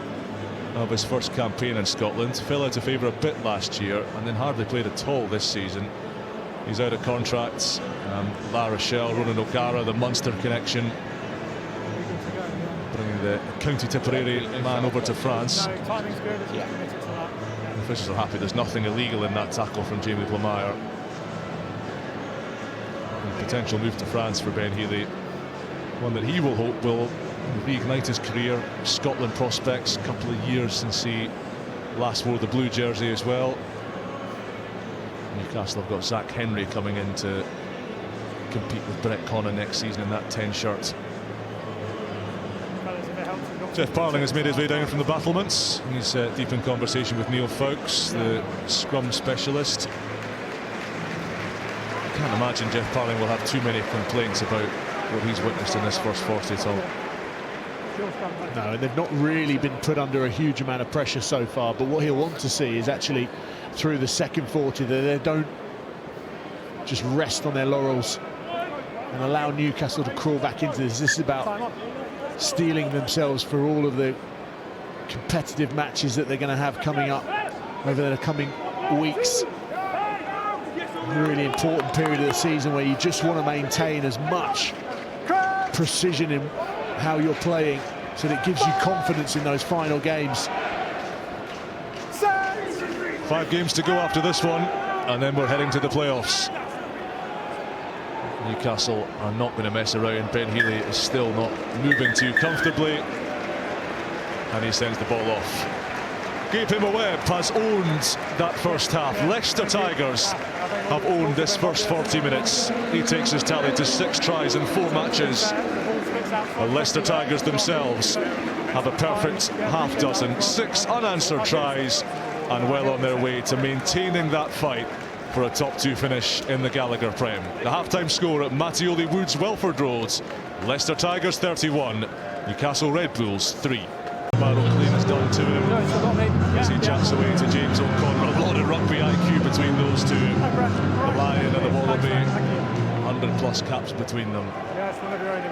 of his first campaign in Scotland, fell out of favour a bit last year and then hardly played at all this season. He's out of contracts. La Rochelle, Ronan O'Gara, the Munster connection, bringing the County Tipperary man over to France.
No, timing's good.
The officials are happy there's nothing illegal in that tackle from Jamie Blamire. Potential move to France for Ben Healy, one that he will hope will reignite his career. Scotland prospects, a couple of years since he last wore the blue jersey as well. Newcastle have got Zach Henry coming in to compete with Brett Conner next season in that 10 shirt. Jeff Parling has made his way down from the battlements. He's deep in conversation with Neil Foulkes, the scrum specialist. I can't imagine Jeff Parling will have too many complaints about what he's witnessed in this first 40 at all.
No, and they've not really been put under a huge amount of pressure so far, but what he'll want to see is actually through the second 40 that they don't just rest on their laurels and allow Newcastle to crawl back into this. This is about steeling themselves for all of the competitive matches that they're going to have coming up over the coming weeks. A really important period of the season where you just want to maintain as much precision in how you're playing so that it gives you confidence in those final games.
5 games to go after this one, and then we're heading to the playoffs. Newcastle are not going to mess around. Ben Healy is still not moving too comfortably, and he sends the ball off. Gabriel Hamer-Webb has owned that first half. Leicester Tigers have owned this first 40 minutes. He takes his tally to 6 tries in 4 matches. The Leicester Tigers themselves have a perfect half dozen, 6 unanswered tries, and well on their way to maintaining that fight for a top 2 finish in the Gallagher PREM. The half-time score at Mattioli Woods, Welford Road. Leicester Tigers 31, Newcastle Red Bulls 3. Barrow Clean has done to him.
No, it's not me.
As he chats away to James O'Connor. A lot of rugby IQ between those two. The Lion and the Wallaby. 100+ caps between them.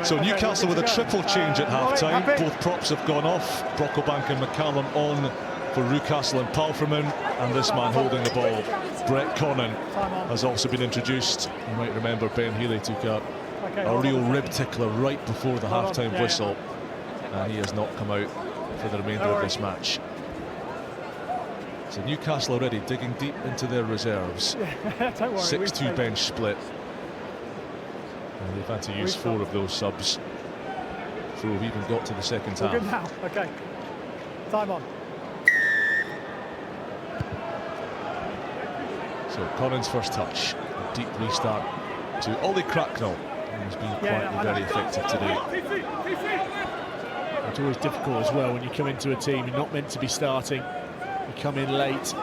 So Newcastle with a triple change at half-time. Both props have gone off. Brocklebank and McCallum on for Newcastle and Palfreman. And this man holding the ball, Brett Connon, has also been introduced. You might remember Ben Healy took a real rib tickler right before the half-time whistle. And he has not come out for the remainder of this match. So Newcastle already digging deep into their reserves. 6-2 bench split. And they've had to use 4 of those subs before we've even got to the second half.
Good now. Okay. Time on.
So Connon's first touch. A deep restart to Ollie Cracknell, who's been quietly very effective today.
It's always difficult as well when you come into a team you're not meant to be starting. You come in late.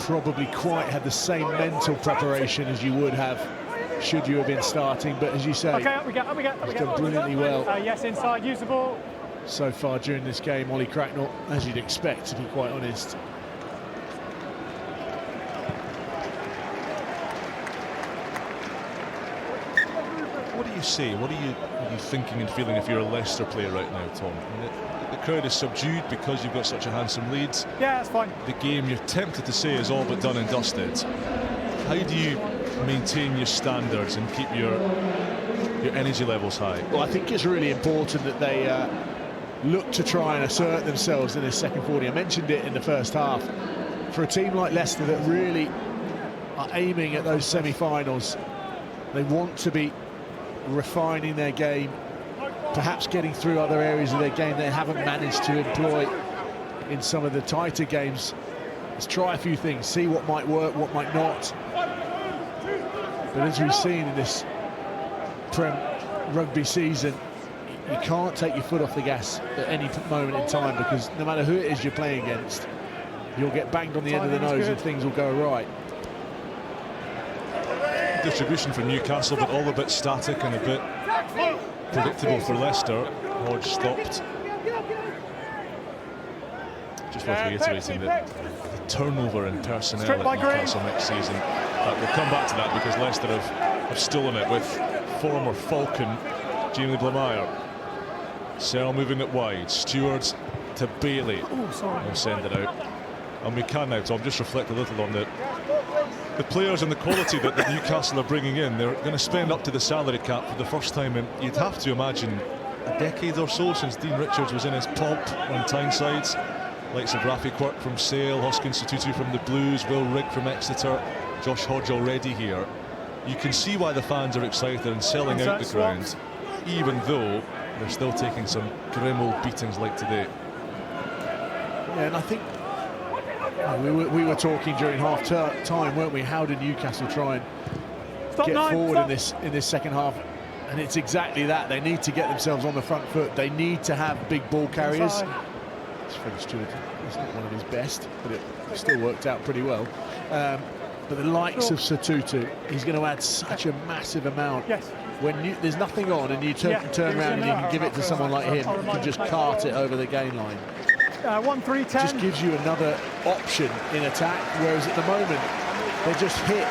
Probably quite had the same mental preparation as you would have should you have been starting, but as you say,
okay, up we go.
he's done brilliantly well.
Yes, inside, use the ball.
So far during this game, Ollie Cracknell, as you'd expect, to be quite honest.
What do you say? What are you thinking and feeling if you're a Leicester player right now, Tom? I mean, the crowd is subdued because you've got such a handsome lead.
Yeah, that's fine.
The game, you're tempted to say, is all but done and dusted. How do you maintain your standards and keep your energy levels high?
Well, I think it's really important that they look to try and assert themselves in this second 40. I mentioned it in the first half. For a team like Leicester that really are aiming at those semi-finals, they want to be refining their game, perhaps getting through other areas of their game they haven't managed to employ in some of the tighter games. Let's try a few things, see what might work, what might not. But as we've seen in this Prem Rugby season, you can't take your foot off the gas at any moment in time, because no matter who it is you're playing against, you'll get banged on the end of the nose and things will go right.
Distribution for Newcastle, but all a bit static and a bit predictable for Leicester. Hodge stopped. Just worth reiterating that the turnover in personnel at Newcastle next season. We'll come back to that because Leicester have stolen it with former Falcon Jamie Blamire. Searle moving it wide. Stewart to Bailey. We'll send it out. And we can now, Tom, just reflect a little on the players and the quality that Newcastle are bringing in. They're going to spend up to the salary cap for the first time in, you'd have to imagine, a decade or so since Dean Richards was in his pomp on Tynesides. Likes of Rafi Quirk from Sale, Hoskins Sotutu from the Blues, Will Rigg from Exeter, Josh Hodge already here. You can see why the fans are excited and selling out the ground, even though they're still taking some grim old beatings like today.
Yeah, and I think we were talking during half-time, weren't we? How did Newcastle try and get forward in this second half? And it's exactly that. They need to get themselves on the front foot. They need to have big ball carriers. Freddie Stewart is not one of his best, but it still worked out pretty well. But the likes of Sotutu, he's going to add such a massive amount. When there's nothing on and you turn around and you can give it to someone like him, you can just cart it over the gain line.
1-3-10.
Just gives you another option in attack, whereas at the moment they just hit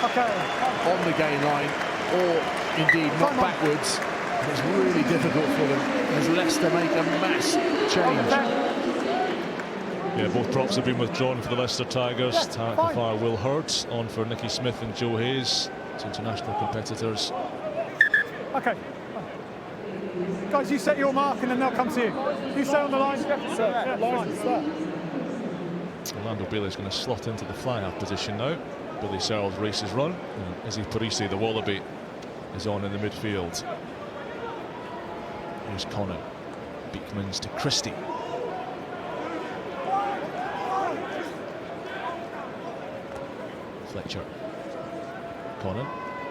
on the gain line or indeed not backwards. And it's really difficult for them as Leicester make a mass change.
Yeah, both props have been withdrawn for the Leicester Tigers. Tackle fire Will Hurd on for Nicky Smith and Joe Hayes, two international competitors.
Okay. Guys, you set your mark and then they'll come to you. You stay on the line.
Orlando Bailey's going to slot into the fly-half position now. Billy Searle's races run. And Izzy Parisi, the Wallaby, is on in the midfield. Here's Connor. Beekmans to Christie. Fletcher. Connor.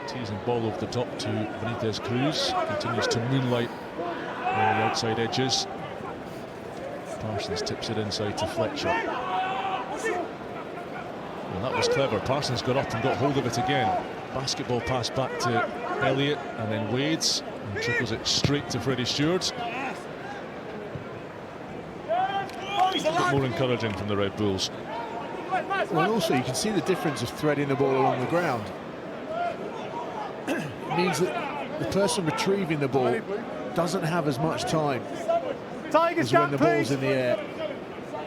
Teasing ball over the top to Benitez Cruz. Continues to moonlight on the outside edges. Parsons tips it inside to Fletcher. Well, that was clever. Parsons got up and got hold of it again. Basketball pass back to Elliott and then Wades. And trickles it straight to Freddie Stewart. more encouraging from the Red Bulls.
Well, also you can see the difference of threading the ball along the ground. It means that the person retrieving the ball doesn't have as much time
Tigers
as when the
gap,
ball's
please.
in the air.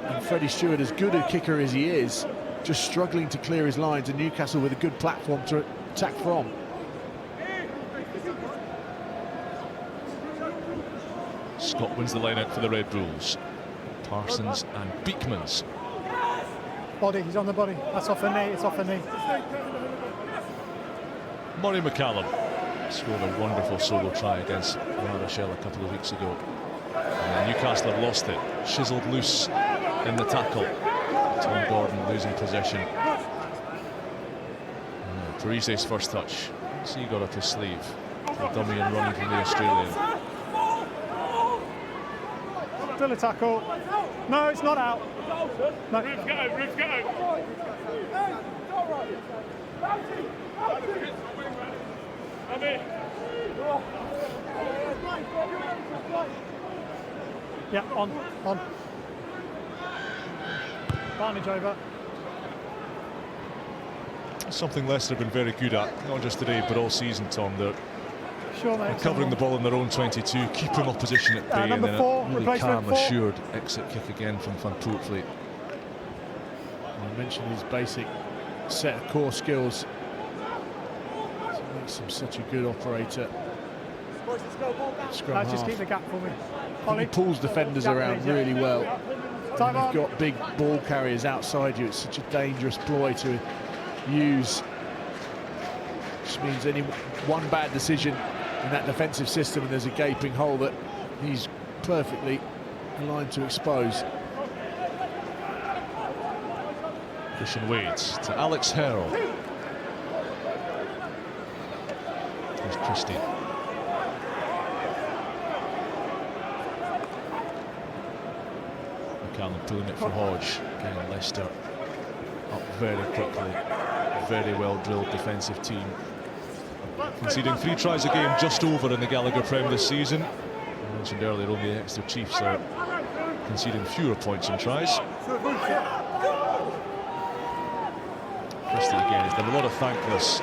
And Freddie Stewart, as good a kicker as he is, just struggling to clear his lines, and Newcastle with a good platform to attack from.
Scott wins the line out for the Red Bulls. Parsons and Beekmans.
Body, he's on the body. That's off the knee, it's off the knee.
Murray McCallum scored a wonderful solo try against La Rochelle a couple of weeks ago. And Newcastle have lost it. Chiseled loose in the tackle. Tom Gordon losing possession. Parise's first touch. So he got up his sleeve. The dummy and running from the Australian.
Still a tackle. No, it's not out. No.
Roof go.
Yeah, on. Advantage over.
Something Leicester have been very good at, not just today but all season, Tom. They're
Sure, mate.
covering the ball in their own 22, keeping opposition at bay, and
number
then
4,
a really
replacement
calm,
4.
assured exit kick again from Van Poortvliet.
I mentioned his basic set of core skills. It makes him such a good operator. Scrum
Let's just
half.
keep the gap for me.
He
Ollie.
pulls defenders
Gap,
around
please, yeah.
really well.
Time
You've
on.
got big ball carriers outside you. It's such a dangerous ploy to use. Which means any one bad decision in that defensive system and there's a gaping hole that he's perfectly aligned to expose.
Christian Wade to Alex Herrell. Here's Christie. McCallum pulling it for Hodge. Again, Leicester up very quickly. Very well drilled defensive team. Conceding 3 tries a game, just over in the Gallagher PREM this season. I mentioned earlier, only the Exeter Chiefs are conceding fewer points and tries. Christie again has done a lot of thankless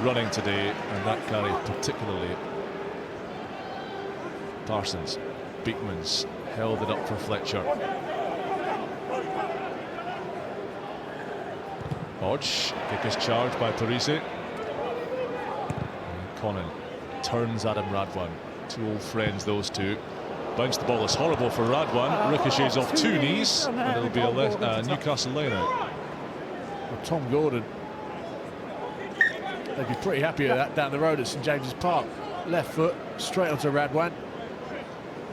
running today, and that carry particularly. Parsons, Beekmans held it up for Fletcher. Hodge, kick is charged by Parise. And Conan turns Adam Radwan. 2 old friends, those two. Bounced the ball is horrible for Radwan. Ricochets off 2 knees, and it'll be a Newcastle line out.
Well, Tom Gordon, they'd be pretty happy with that down the road at St James's Park. Left foot, straight onto Radwan.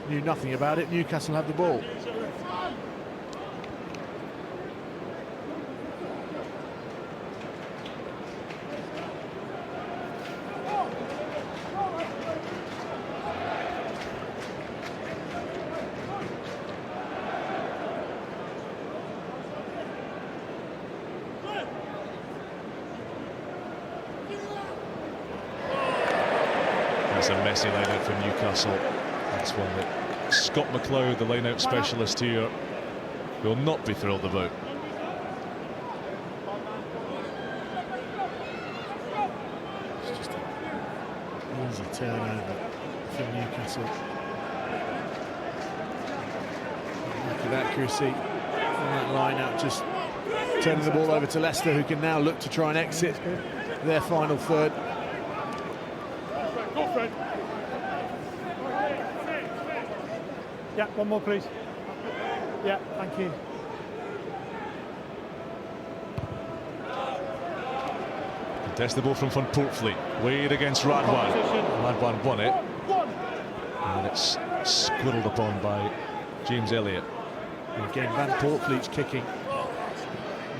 Knew nothing about it. Newcastle have the ball.
That's a messy line out for Newcastle. That's one that Scott McLeod, the line-out specialist here, will not be thrilled about.
It's just an easy turnover for Newcastle. Look at accuracy on that line out, just turning the ball over to Leicester, who can now look to try and exit their final third.
Yeah, one more, please. Yeah, thank you.
Contestable from Van Poortvliet. Wade against Radwan. Radwan won it. And it's squirreled upon by James Elliott.
And again, Van Poortvliet's kicking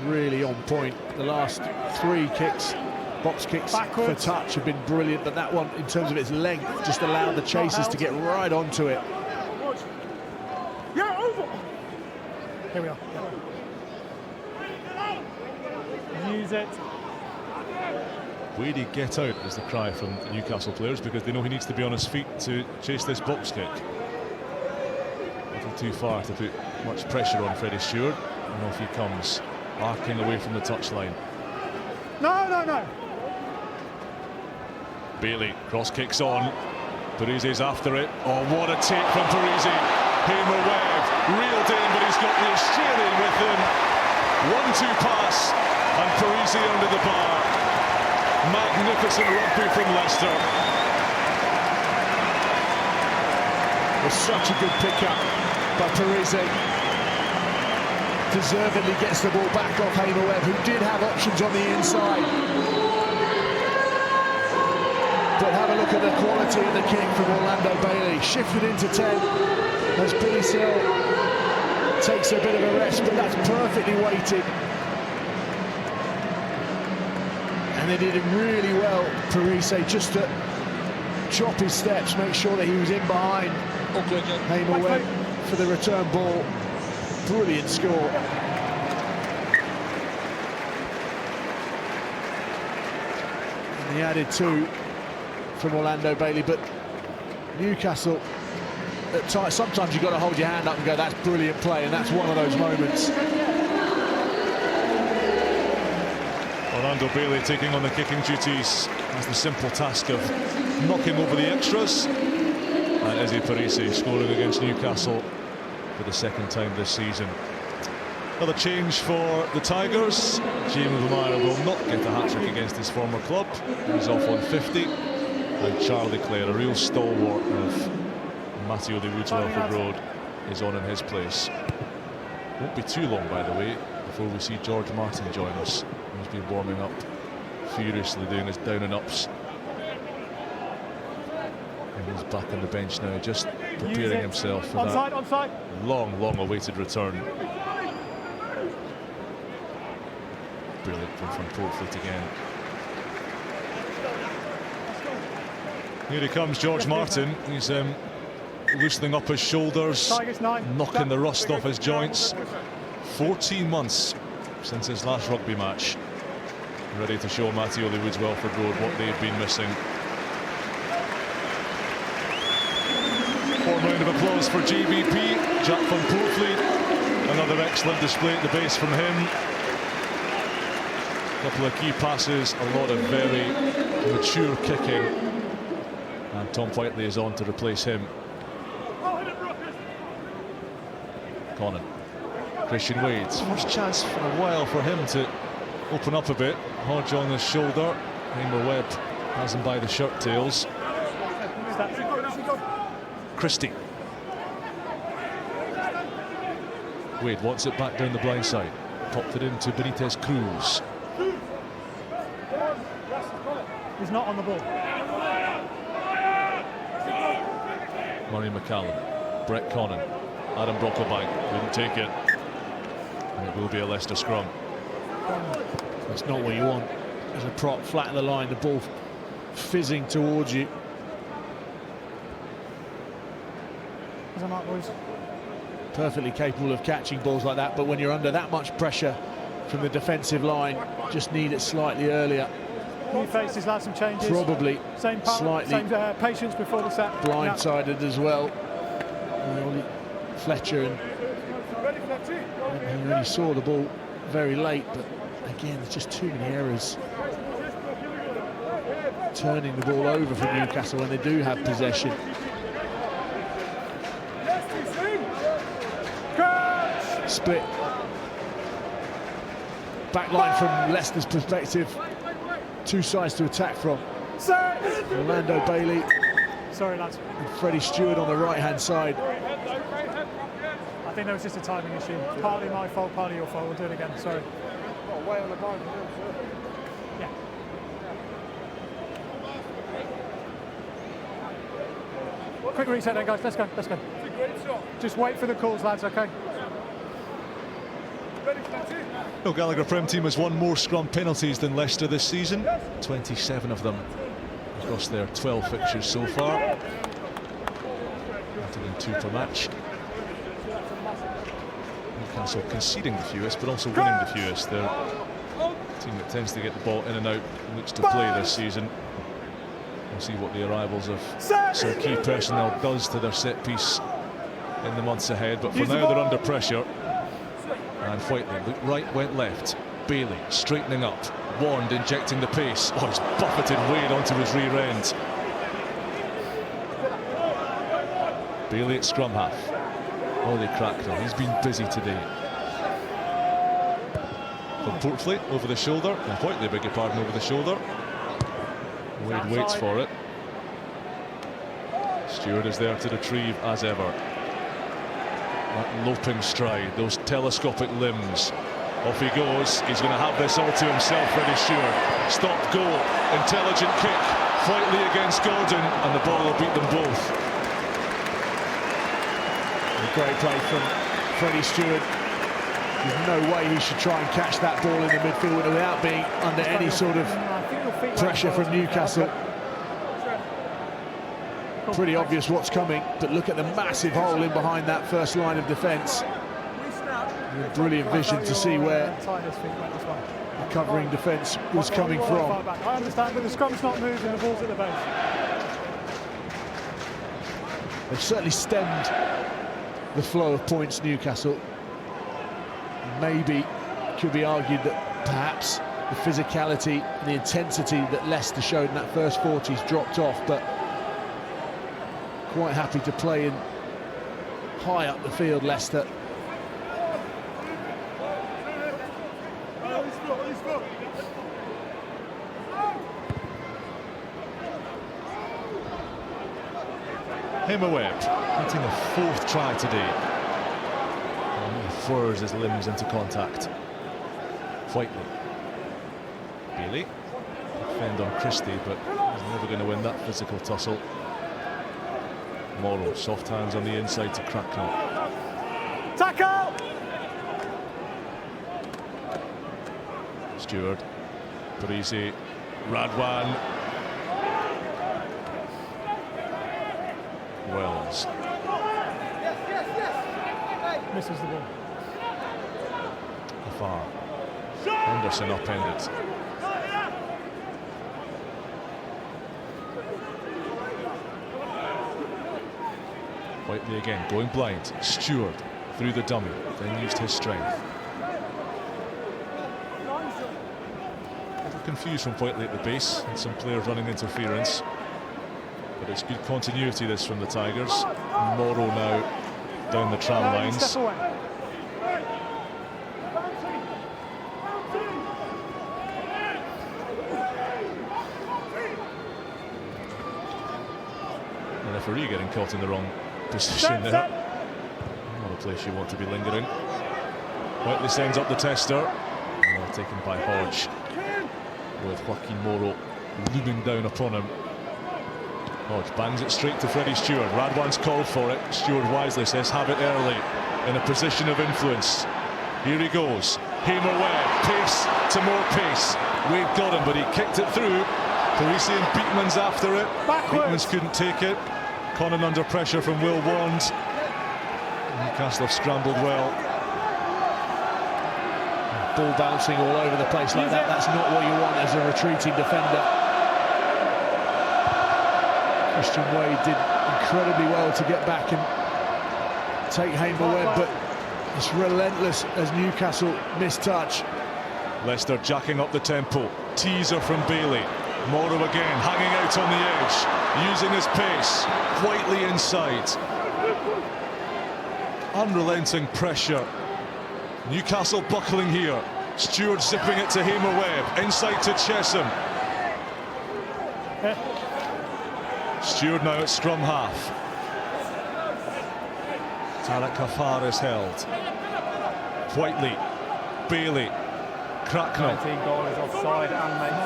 really on point. The last 3 kicks, box kicks
Backwards.
for touch, have been brilliant, but that one, in terms of its length, just allowed the chasers to get right onto it.
Here we are. Use it.
Wadey get out is the cry from the Newcastle players, because they know he needs to be on his feet to chase this box kick. little too far to put much pressure on Freddie Stewart, and off he comes, arcing away from the touchline.
No.
Bailey, cross kicks on. Parise's after it. Oh, what a take from Parise. Hamer-Webb reeled in, but he's got the Australian with him. 1-2 pass, and Parise under the bar. Magnificent rugby from Leicester.
It was such a good pickup by Parise. Deservedly gets the ball back off Hamer-Webb, who did have options on the inside. But have a look at the quality of the kick from Orlando Bailey. Shifted into 10 as Billy Sill takes a bit of a rest, but that's perfectly weighted. And they did it really well, Parise, just to chop his steps, make sure that he was in behind Hamer-Webb for the return ball. Brilliant score. And he added 2 from Orlando Bailey, but Newcastle at times, sometimes you've got to hold your hand up and go, that's brilliant play, and that's one of those moments.
Orlando Bailey taking on the kicking duties, has the simple task of knocking over the extras, and Izzy Parise scoring against Newcastle for the second time this season. Another change for the Tigers. Jamie Lamar will not get a hat-trick against his former club. He's off on 50. And Charlie Clare, a real stalwart of Matthew Lee Woods Welford Road, is on in his place. Won't be too long, by the way, before we see George Martin join us. He's been warming up furiously, doing his down and ups. And he's back on the bench now, just preparing himself for that long awaited return. Brilliant from Portfleet again. Here he comes, George Martin. He's loosening up his shoulders, knocking the rust off his joints. 14 months since his last rugby match. Ready to show Matthew Lee Woods Welford Road what they've been missing. Warm round of applause for GBP. Jack van Portfleet. Another excellent display at the base from him. A couple of key passes, a lot of very mature kicking. And Tom Whiteley is on to replace him. Conan. Christian Wade's first chance for a while for him to open up a bit. Hodge on his shoulder. Hamer-Webb has him by the shirt tails. Christie. Wade wants it back down the blind side. Popped it into Benitez Cruz.
He's not on the ball.
Murray McCallum, Brett Conan, Adam Brocklebank couldn't take it, and it will be a Leicester scrum.
That's not what you want as a prop, flat of the line, the ball fizzing towards you.
He's on that, boys.
Perfectly capable of catching balls like that, but when you're under that much pressure from the defensive line, just need it slightly earlier.
New faces, had some changes.
Probably
same
slightly
patience before the set.
Blindsided as well. Fletcher and he only saw the ball very late, but again, there's just too many errors. Turning the ball over for Newcastle when they do have possession. Split. Backline from Leicester's perspective. Two sides to attack from. Orlando Bailey.
Sorry, lads.
And Freddie Stewart on the right-hand side.
I think there was just a timing issue. Partly my fault, partly your fault. We'll do it again. Sorry. Yeah. Quick reset then, guys. Let's go. Let's go. Just wait for the calls, lads. Okay.
No, Gallagher PREM team has won more scrum penalties than Leicester this season. 27 of them across their 12 fixtures so far. Better than 2 per match. Newcastle conceding the fewest, but also winning the fewest. They're a team that tends to get the ball in and out and looks to play this season. We'll see what the arrivals of some key personnel does to their set piece in the months ahead, but for now they're under pressure. And Whiteley looked right, went left. Bailey straightening up. Wand injecting the pace. Oh, he's buffeted Wade onto his rear end. Bailey at scrum half. Oh, they cracked him. He's been busy today. From Portfleet over the shoulder. And Whiteley, beg your pardon, over the shoulder. Wade waits for it. Stewart is there to retrieve as ever. That loping stride, those telescopic limbs. Off he goes. He's going to have this all to himself, Freddie Stewart. Stop, go, intelligent kick. Whiteley against Gordon, and the ball will beat them both.
A great play from Freddie Stewart. There's no way he should try and catch that ball in the midfield without being under any sort of pressure from Newcastle. Pretty obvious what's coming, but look at the massive hole in behind that first line of defence. Brilliant vision to see where the covering defence was coming from.
I understand, but the scrum's not moved and the ball's at the base.
They've certainly stemmed the flow of points, Newcastle. Maybe it could be argued that perhaps the physicality and the intensity that Leicester showed in that first 40's dropped off, but quite happy to play in high up the field, Leicester.
Hamer-Webb hitting a fourth try today. And he furs his limbs into contact. Whiteley. Bailey. Defend on Christie, but he's never going to win that physical tussle. Morrow, soft hands on the inside to Cracknell.
Tackle!
Stewart. Parisi. Radwan. Wells.
Misses the ball.
Afar. Henderson upended. Whiteley again, going blind. Stewart through the dummy, then used his strength. Confused from Whiteley at the base, and some players running interference. But it's good continuity, this, from the Tigers. Morrow now down the tram lines. The referee getting caught in the wrong position there. Not a place you want to be lingering. Whiteley sends up the tester. Taken by Hodge, with Joaquin Morrow looming down upon him. Hodge bangs it straight to Freddie Stewart. Radwan's called for it. Stewart wisely says have it early, in a position of influence. Here he goes. Hamer-Webb, pace to more pace. Wade got him, but he kicked it through. Parisi and Beekman's after it. Beekman's couldn't take it. Conan under pressure from Will Wand. Newcastle have scrambled well.
Ball bouncing all over the place like that, that's not what you want as a retreating defender. Christian Wade did incredibly well to get back and take Hamer-Webb, but it's relentless as Newcastle mistouch.
Leicester jacking up the tempo. Teaser from Bailey. Morrow again, hanging out on the edge, using his pace. Whiteley inside. Unrelenting pressure. Newcastle buckling here. Stewart zipping it to Hamer-Webb. Inside to Chesham. Stewart now at scrum half. Tarek Kafar is held. Whiteley. Bailey. Cracknell.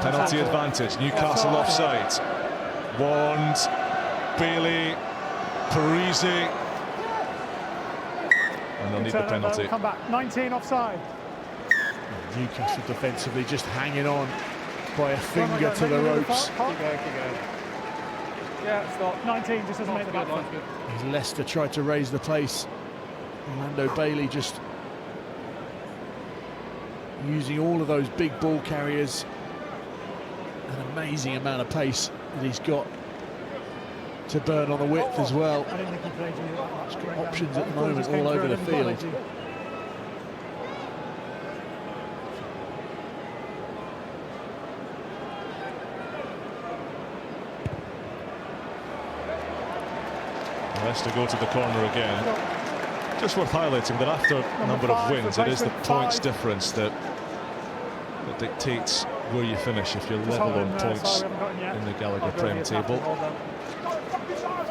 Penalty advantage. Newcastle offside. Wand. Bailey. Parisi. And they'll need the penalty.
Come back. 19 offside.
Newcastle defensively just hanging on by a finger to the ropes.
Keep going. Yeah, stop.
19 just doesn't make the back foot.
As Leicester tried to raise the pace, Orlando Bailey just using all of those big ball carriers. An amazing amount of pace that he's got. to burn on the width as well.
I didn't think he played you that much.
Options at the moment all over the field.
Leicester go to the corner again. Just worth highlighting that after a number of wins, it is the points difference that dictates where you finish if you're level on points in the Gallagher PREM table.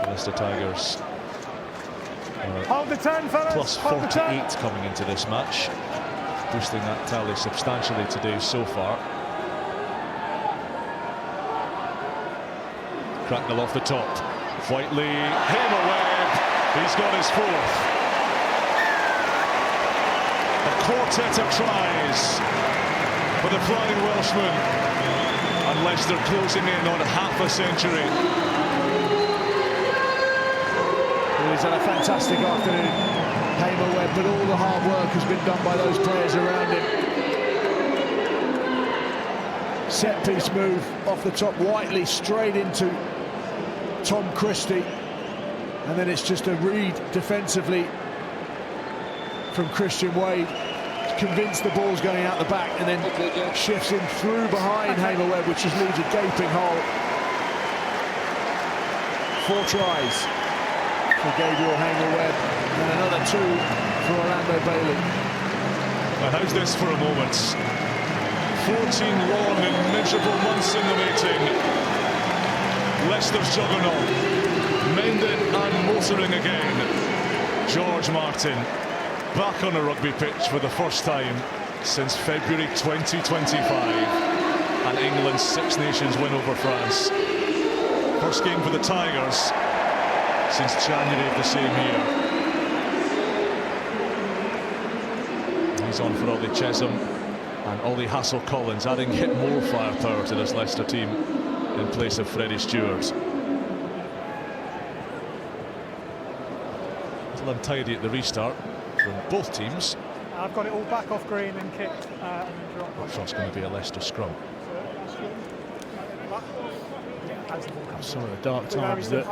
Leicester Tigers
hold the 10, fellas.
plus 48 coming into this match, boosting that tally substantially today so far. Cracknell off the top. Whiteley, Hamer-Webb, he's got his fourth. A quartet of tries for the Flying Welshman, and Leicester closing in on half a century.
Well, he's had a fantastic afternoon, Hamer-Webb, but all the hard work has been done by those players around him. Set piece move off the top, Whiteley straight into Tom Christie, and then it's just a read defensively from Christian Wade, convinced the ball's going out the back, and then shifts in through behind Hamer-Webb, which just leaves a gaping hole. 4 tries for Gabriel Hamer-Webb, and another 2 for Orlando Bailey.
Now how's this for a moment? 14 long and miserable months in the making. Leicester's juggernaut, mended and motoring again. George Martin back on a rugby pitch for the first time since February 2025, and England's Six Nations win over France. First game for the Tigers since January of the same year. He's on for Ollie Chesham and Ollie Hassel-Collins, adding yet more firepower to this Leicester team in place of Freddie Stewart. Little untidy at the restart from both teams.
I've got it all back off green and kicked and then dropped.
So it's going to be a Leicester scrum.
Some of the dark times that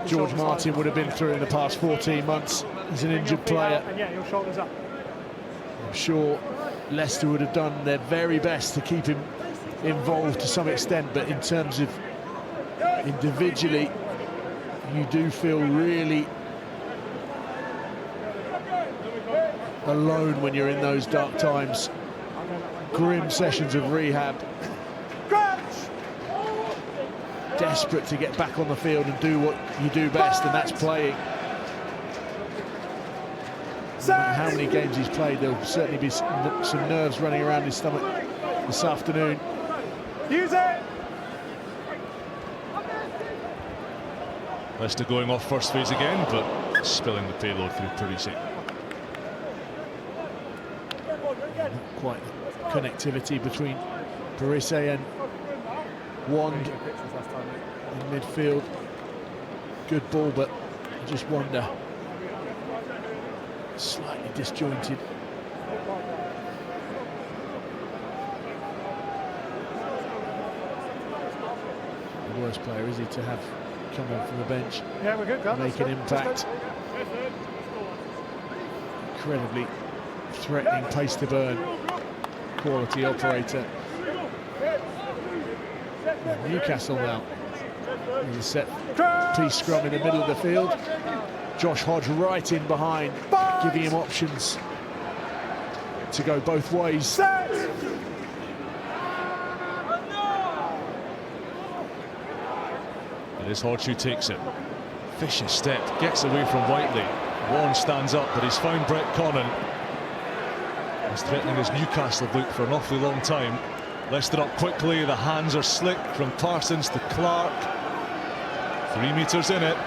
George Martin would have been through in the past 14 months as an injured player.
And yeah, your shoulders up.
I'm sure Leicester would have done their very best to keep him involved to some extent, but in terms of individually, you do feel really alone when you're in those dark times. Grim sessions of rehab, desperate to get back on the field and do what you do best, and that's playing. No matter how many games he's played, there'll certainly be some nerves running around his stomach this afternoon.
Use it!
Leicester going off first phase again, but spilling the payload through Parisi.
Not quite the connectivity between Parisi and Wand in midfield. Good ball, but I just wonder, slightly disjointed. The worst player is he to have come in from the bench,
yeah, we're good,
make an impact. Incredibly threatening pace to burn, quality operator. And Newcastle now with a set piece scrum in the middle of the field. Josh Hodge right in behind, giving him options to go both ways.
It is Hodge who takes it. Vicious step, gets away from Whiteley. Warren stands up, but he's found Brett Connon. He's threatening his Newcastle boot for an awfully long time. Leicester up quickly, the hands are slick from Parsons to Clark. 3 metres in it.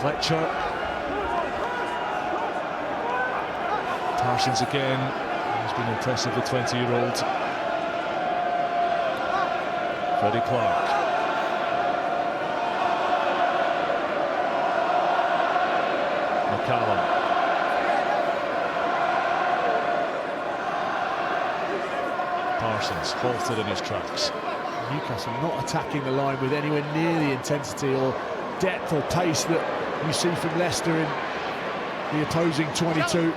Fletcher. Parsons again. He's been impressive, the 20-year-old. Freddie Clark. McCallum. Parsons halted in his tracks.
Newcastle not attacking the line with anywhere near the intensity or depth or pace that you see from Leicester in the opposing 22.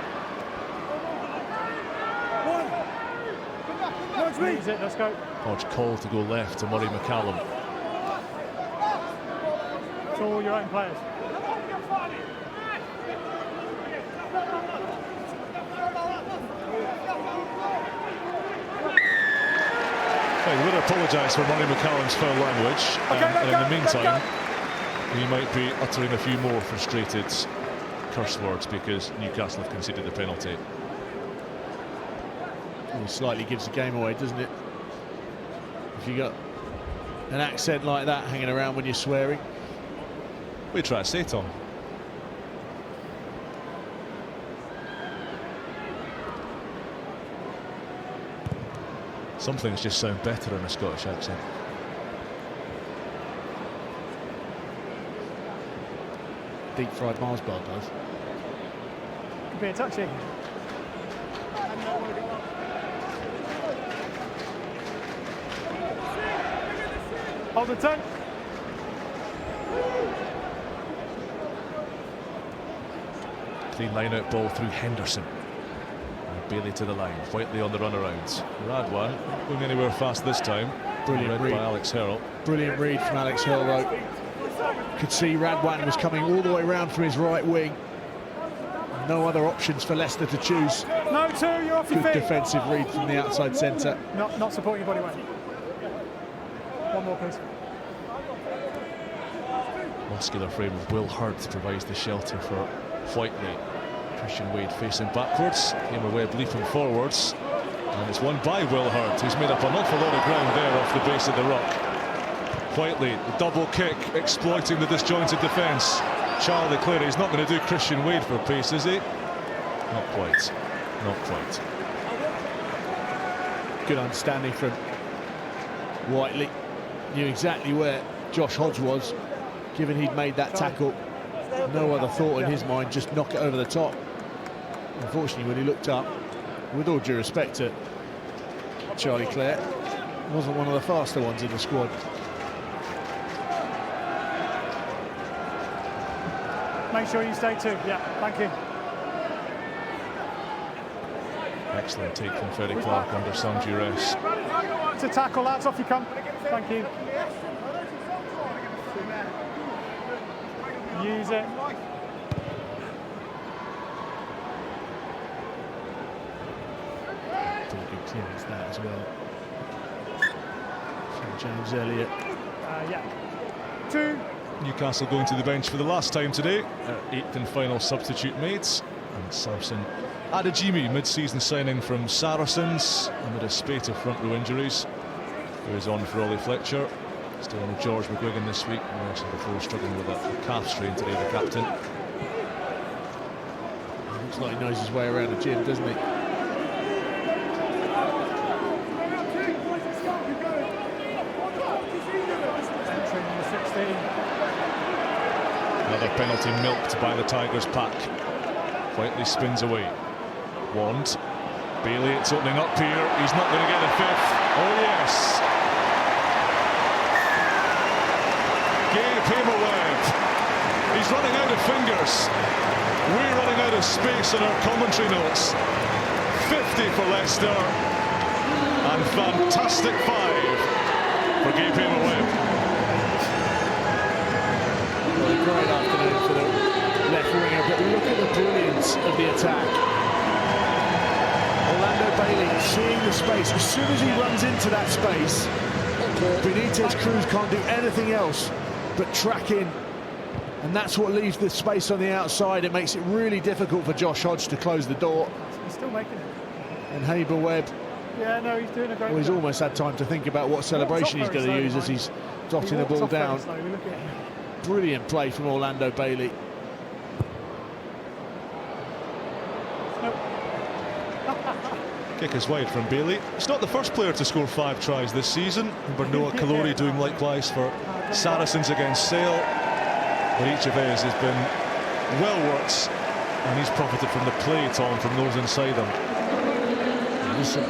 Let's go.
Hodge called to go left to Murray McCallum.
It's all your own players.
We would apologise for Murray McCallum's foul language, and in the meantime, he might be uttering a few more frustrated curse words because Newcastle have conceded the penalty.
Well, it slightly gives the game away, doesn't it? If you got an accent like that hanging around when you're swearing.
We try to say, Tom. Some things just sound better in a Scottish accent.
Deep fried Mars bar does.
Could be a touchy. Hold the 10.
Clean line-out ball through Henderson. And Bailey to the line. Whiteley on the run around. Radwan not going anywhere fast this time.
Brilliant read
by Alex Herald.
Brilliant read from Alex Herald. Could see Radwan was coming all the way round from his right wing. No other options for Leicester to choose.
No, 2, you're off your
Good
feet.
defensive read from the outside centre.
Not supporting your body weight. One more, please.
Muscular frame of Will Hurd provides the shelter for Whiteley. Christian Wade facing backwards. Hamer-Webb leaping forwards. And it's won by Will Hurd, who's made up an awful lot of ground there off the base of the rock. Whiteley, the double kick, exploiting the disjointed defence. Charlie Clary, he's not going to do Christian Wade for pace, is he? Not quite. Not quite.
Good understanding from Whiteley. Knew exactly where Josh Hodge was, given he'd made that tackle. No other thought in his mind, just knock it over the top. Unfortunately, when he looked up, with all due respect to Charlie Clare, wasn't one of the faster ones in the squad.
Make sure you stay 2. Yeah, thank you.
Excellent take from Freddie Clark under some duress.
It's a tackle, lads, off you come. Thank you. Use it.
Good clearance that as well. From James Elliott.
Yeah. 2.
Newcastle going to the bench for the last time today. Our 8th and final substitute mates. And Samson Adejimi, mid-season signing from Saracens, amid a spate of front row injuries. Goes on for Ollie Fletcher. Still on George McGuigan this week. And also before struggling with a calf strain today, the captain.
Looks like he knows his way around the gym, doesn't he?
Another penalty milked by the Tigers pack. Whiteley spins away. Wand. Bailey, it's opening up here. He's not going to get a 5th. Oh yes. Gabe Hamer-Webb. He's running out of fingers. We're running out of space in our commentary notes. 50 for Leicester. And fantastic 5 for Gabe Hamer-Webb.
Well, a great afternoon for the left winger, but look at the brilliance of the attack. Orlando Bailey seeing the space. As soon as he runs into that space, Benitez Cruz can't do anything else but track in. And that's what leaves the space on the outside. It makes it really difficult for Josh Hodge to close the door.
He's still making it.
And Hamer-Webb,
Yeah, no, he's doing a great
well, he's
job.
almost had time to think about what celebration he's going to use as he's dotting the ball down. Brilliant play from Orlando Bailey.
Kick is wide from Bailey. He's not the first player to score 5 tries this season. Remember Noah Kalori doing likewise for Saracens against Sale. But each of his has been well worked, and he's profited from the play, Tom, from those inside him.
This will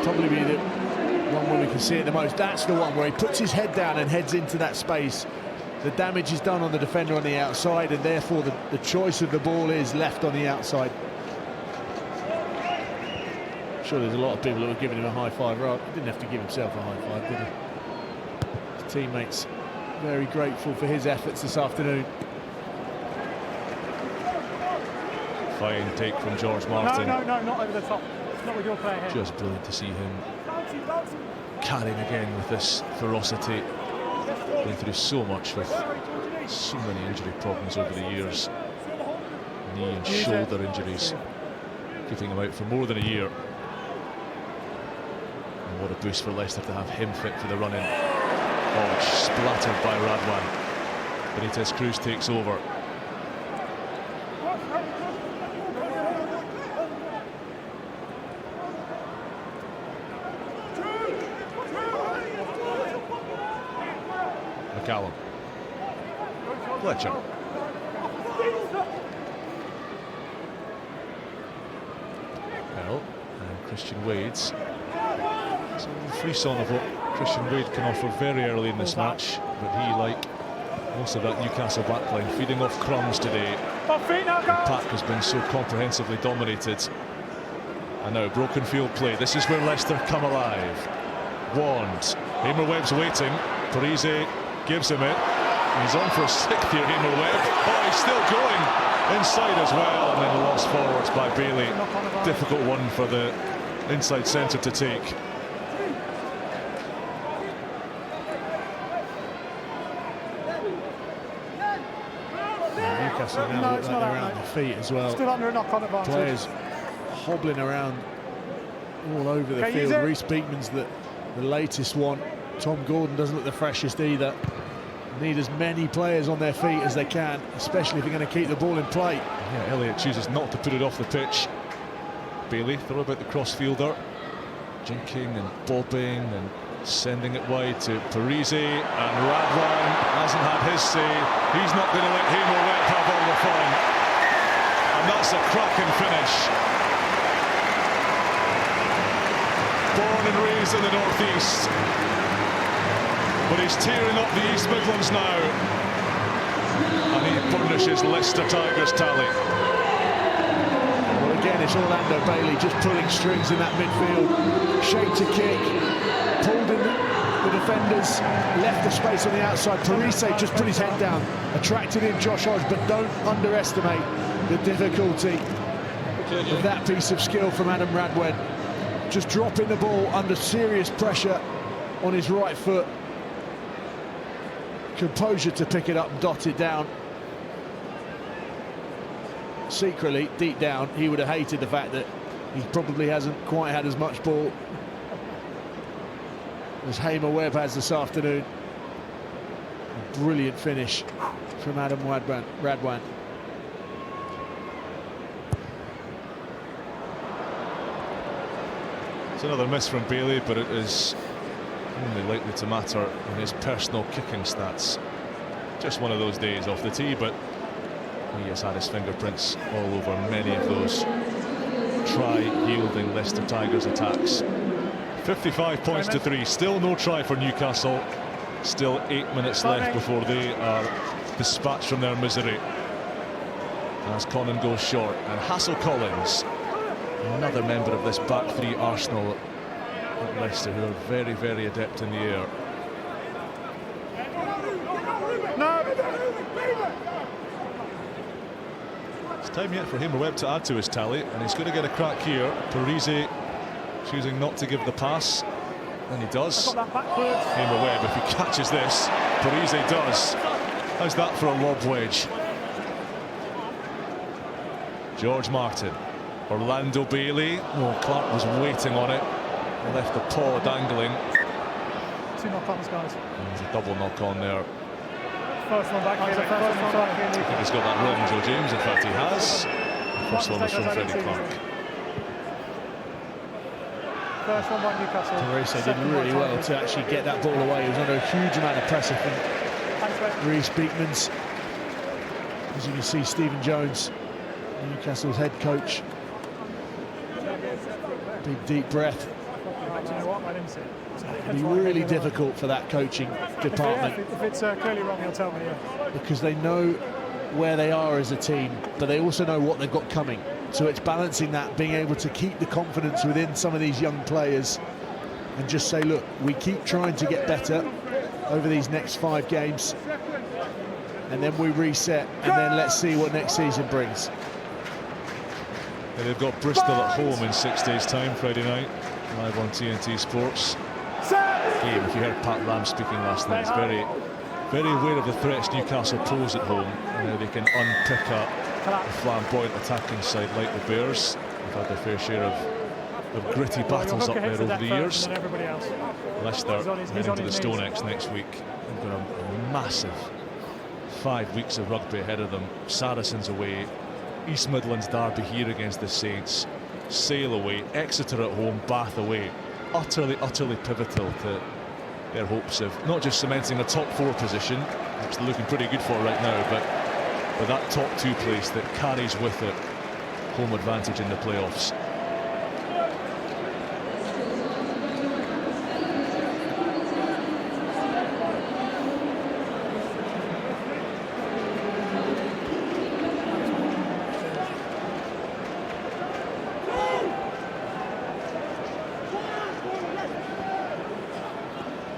probably be the one where we can see it the most. That's the one where he puts his head down and heads into that space. The damage is done on the defender on the outside, and therefore the choice of the ball is left on the outside. I'm sure there's a lot of people who are giving him a high five. Right, he didn't have to give himself a high five, did he? His teammates very grateful for his efforts this afternoon.
Fine take from George Martin.
No, not over the top. Not with your player here.
Just brilliant to see him carrying again with this ferocity. Been through so much with so many injury problems over the years. Knee and shoulder injuries. Keeping him out for more than a year. And what a boost for Leicester to have him fit for the run-in. Oh, splattered by Radwan. Benitez Cruz takes over. McCallum. Fletcher. Well, and Christian Wade's. So a frisson of what Christian Wade can offer very early in this match, but he, like most of that Newcastle backline, feeding off crumbs today. The pack has been so comprehensively dominated. And now broken field play. This is where Leicester come alive. Wand. Hamer-Webb's waiting. Parise gives him it. He's on for a sixth here, Hamer-Webb. Oh, he's still going inside as well, and then lost forwards by Bailey. Difficult one for the inside centre to take.
Newcastle now look like they're out on their feet as well.
Still under a knock-on advantage.
Players hobbling around all over the field. Reece Beekman's the latest one. Tom Gordon doesn't look the freshest either. Need as many players on their feet as they can, especially if you're going to keep the ball in play.
Yeah, Elliott chooses not to put it off the pitch. Bailey, throw about the cross-fielder. Jinking and bobbing and sending it wide to Parise, and Radwan hasn't had his say. He's not going to let Hamer-Webb have all the fun. And that's a cracking finish. Born and raised in the northeast. But he's tearing up the East Midlands now. And he burnishes Leicester Tigers' tally.
Well, again, it's Orlando Bailey just pulling strings in that midfield. Shape to kick, pulled in the defenders, left the space on the outside. Parise just put his head down, attracted in Josh Hodge, but don't underestimate the difficulty of that piece of skill from Adam Radwan. Just dropping the ball under serious pressure on his right foot. Composure to pick it up and dot it down. Secretly, deep down, he would have hated the fact that he probably hasn't quite had as much ball as Hamer-Webb has this afternoon. A brilliant finish from Adam Radwan.
It's another miss from Bailey, but it is only likely to matter in his personal kicking stats. Just one of those days off the tee, but he has had his fingerprints all over many of those try-yielding Leicester Tigers attacks. 55 points to 3, still no try for Newcastle. Still 8 minutes left before they are dispatched from their misery. As Conan goes short, and Hassel-Collins, another member of this back three arsenal at Leicester, who are very, very adept in the air. It's time yet for Hamer-Webb to add to his tally, and he's going to get a crack here. Parise choosing not to give the pass, and he does. Hamer-Webb, if he catches this, Parise does. How's that for a lob wedge? George Martin, Orlando Bailey. Oh, Clark was waiting on it. He left the paw dangling.
2 knock-ons, guys.
There's a double knock-on there.
First one back here.
I think he's got that wrong, Joe James. In fact, he has. The first one was from Freddie Clark.
First one by Newcastle.
Parise did really well to actually get that ball away. He was under a huge amount of pressure from Reece Beekman's. As you can see, Stephen Jones, Newcastle's head coach. Big deep breath
do you know what? I didn't see it. So
It'd be really difficult for that coaching department.
If it's clearly wrong, he'll tell me. Yeah.
Because they know where they are as a team, but they also know what they've got coming. So it's balancing that, being able to keep the confidence within some of these young players and just say, look, we keep trying to get better over these next 5 games, and then we reset, and then let's see what next season brings.
Yeah, they've got Bristol at home in 6 days' time, Friday night, live on TNT Sports. Game, if you heard Pat Ram speaking last night, he's very aware of the threats Newcastle pose at home and how they can unpick up a flamboyant attacking side like the Bears. They've had their fair share of gritty battles up there over the years. Leicester heading to the Stonex next week. They've got a massive 5 weeks of rugby ahead of them. Saracens away, East Midlands derby here against the Saints, Sale away, Exeter at home, Bath away. Utterly pivotal to their hopes of not just cementing a top 4 position, which they're looking pretty good for right now, but that top 2 place that carries with it home advantage in the playoffs.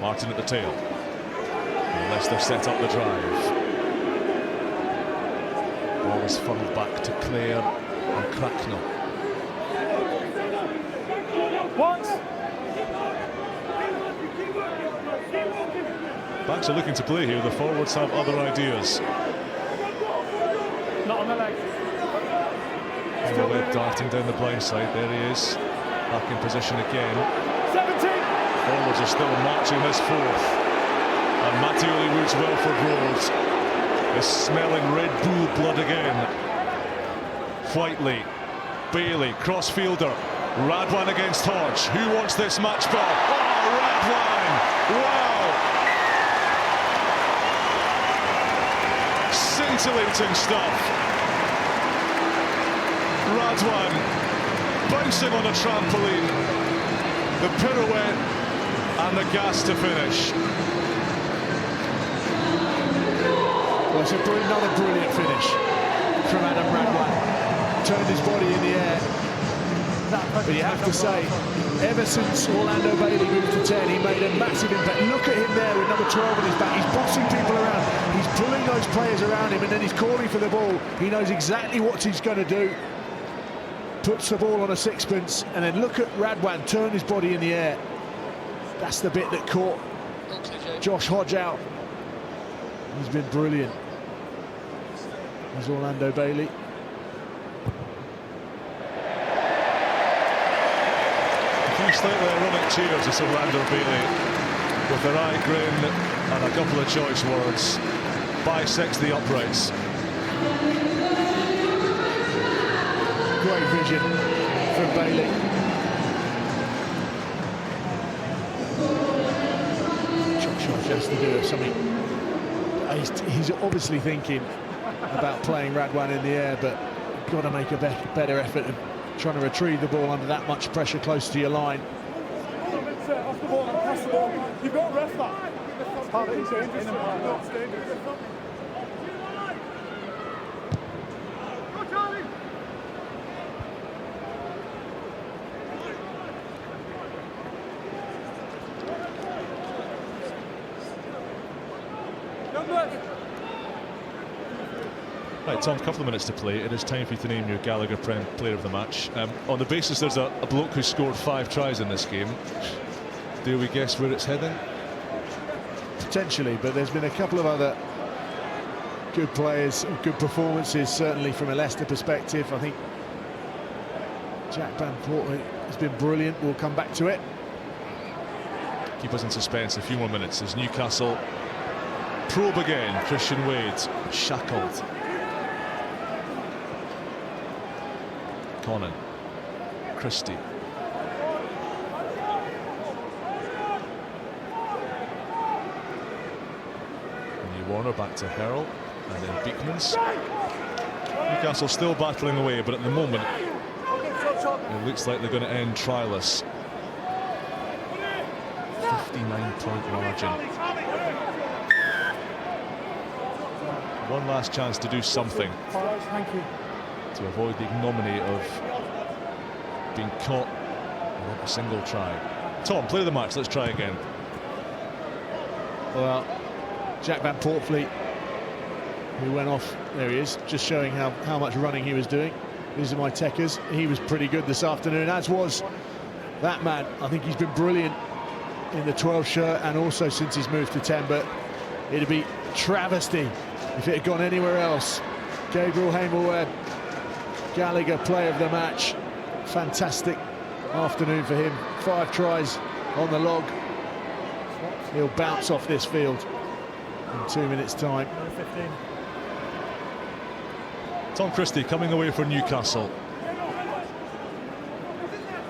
Martin at the tail. And Leicester set up the drive. Ball was funneled back to Clare and Cracknell. Backs are looking to play here. The forwards have other ideas.
Not on the leg.
Hamer-Webb darting down the blind side. There he is. Back in position again.
17.
Forwards are still marching this 4th. And Matty Olliewood's Welford Road is smelling Red Bull blood again. Whiteley, Bailey, crossfielder, Radwan against Hodge. Who wants this match ball? Oh, Radwan! Wow! Scintillating stuff. Radwan bouncing on a trampoline. The pirouette and the gas to finish.
Well, it's another brilliant finish from Adam Radwan. Turned his body in the air. But you have to say, ever since Orlando Bailey moved to 10, he made a massive impact. Look at him there with number 12 on his back. He's bossing people around. He's pulling those players around him, and then he's calling for the ball. He knows exactly what he's going to do. Puts the ball on a sixpence, and then look at Radwan turn his body in the air. That's the bit that caught Josh Hodge out. He's been brilliant. There's Orlando Bailey.
A few slightly ironic cheers as Orlando Bailey, with their eye grin and a couple of choice words, bisects the uprights.
Great vision from Bailey. Has to do something. He's obviously thinking about playing Radwan in the air, but you've got to make a better effort of trying to retrieve the ball under that much pressure close to your line.
Off the ball and pass the ball. You've got to ref that. That's part of it. It's dangerous.
Right, Tom, a couple of minutes to play. It is time for you to name your Gallagher PREM player of the match. On the basis there's a bloke who scored 5 tries in this game, dare we guess where it's heading?
Potentially, but there's been a couple of other good players, good performances, certainly from a Leicester perspective. I think Jack Van Portman has been brilliant. We'll come back to it.
Keep us in suspense a few more minutes as Newcastle probe again. Christian Wade shackled. Conan, Christie. Warner back to Herald, and then Beekmans. Newcastle still battling away, but at the moment it looks like they're going to end trialless. 59-point margin. One last chance to do something
Thank you.
to avoid the ignominy of being caught without a single try. Tom, play of the match. Let's try again.
Well, Jack Van Portfleet, who went off, there he is, just showing how much running he was doing. These are my techers. He was pretty good this afternoon, as was that man. I think he's been brilliant in the 12 shirt and also since he's moved to 10, but it'd be travesty if it had gone anywhere else. Gabriel Hamer-Webb, Gallagher player of the match. Fantastic afternoon for him. 5 tries on the log. He'll bounce off this field in 2 minutes' time.
15.
Tom Christie coming away for Newcastle.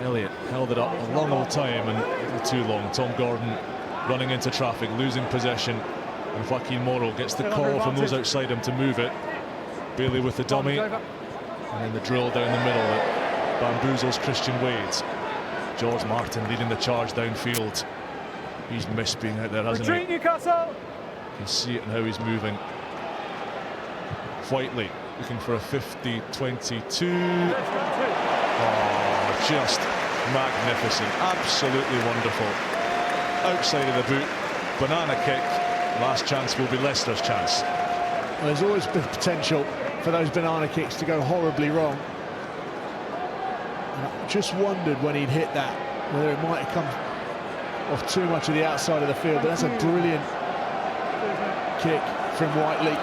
Elliott held it up a long old time and a little too long. Tom Gordon running into traffic, losing possession, and Joaquin Morrow gets the call from those outside him to move it. Bailey with the dummy, and then the drill down the middle that bamboozles Christian Wade. George Martin leading the charge downfield. He's missed being out there, hasn't he?
Retreat, Newcastle!
You can see it in how he's moving. Whiteley looking for a 50-22. Oh, just magnificent, absolutely wonderful. Outside of the boot, banana kick. Last chance will be Leicester's chance.
Well, there's always been potential for those banana kicks to go horribly wrong. And I just wondered when he'd hit that, whether it might have come off too much of the outside of the field, but that's a brilliant kick from Whiteley.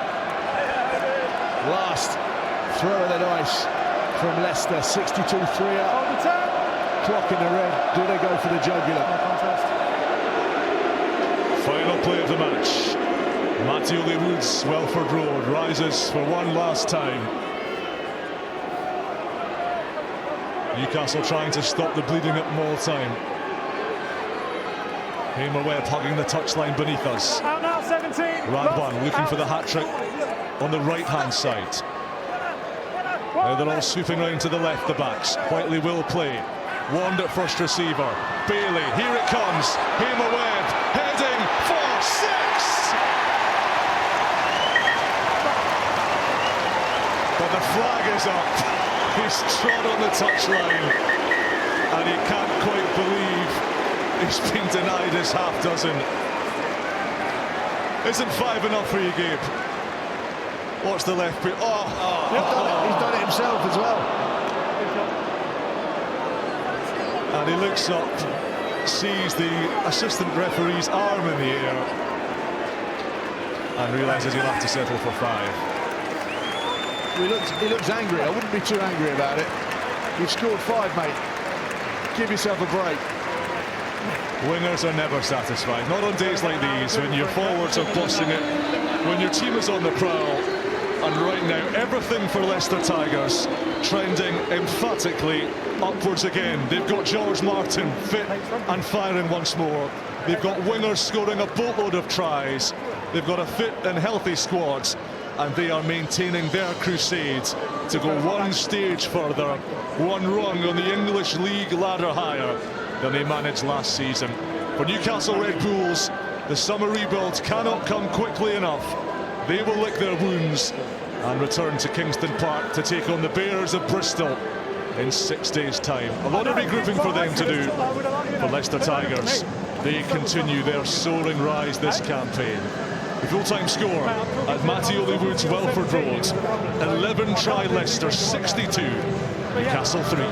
Last throw of the dice from Leicester, 62-3 up. Clock in the red. Do they go for the jugular?
Final play of the match. Matty Woods, Welford Road, rises for one last time. Newcastle trying to stop the bleeding at Mall time. Hamer-Webb hugging the touchline beneath us.
Out now, 17.
Radwan looking for the hat-trick on the right-hand side. Now they're all swooping round to the left, the backs. Whiteley will play. Wand at first receiver. Bailey, here it comes. Hamer-Webb heading for 6. But the flag is up. He's trod on the touchline. And he can't quite believe he's been denied his half dozen. Isn't 5 enough for you, Gabe? Watch the left boot.
He's done it himself as well.
And he looks up, sees the assistant referee's arm in the air, and realises he'll have to settle for 5.
He looks angry. I wouldn't be too angry about it. You've scored 5, mate. Give yourself a break.
Wingers are never satisfied, not on days like these when your forwards are bossing it, when your team is on the prowl. And right now, everything for Leicester Tigers trending emphatically upwards again. They've got George Martin fit and firing once more. They've got wingers scoring a boatload of tries. They've got a fit and healthy squad, and they are maintaining their crusade to go one stage further, one rung on the English League ladder higher than they managed last season. For Newcastle Red Bulls, the summer rebuild cannot come quickly enough. They will lick their wounds and return to Kingston Park to take on the Bears of Bristol in 6 days' time. A lot of regrouping for them to do. For Leicester Tigers, they continue their soaring rise this campaign. The full-time score at Matty Woods, Welford Road. 11 try Leicester, 62. Newcastle 3.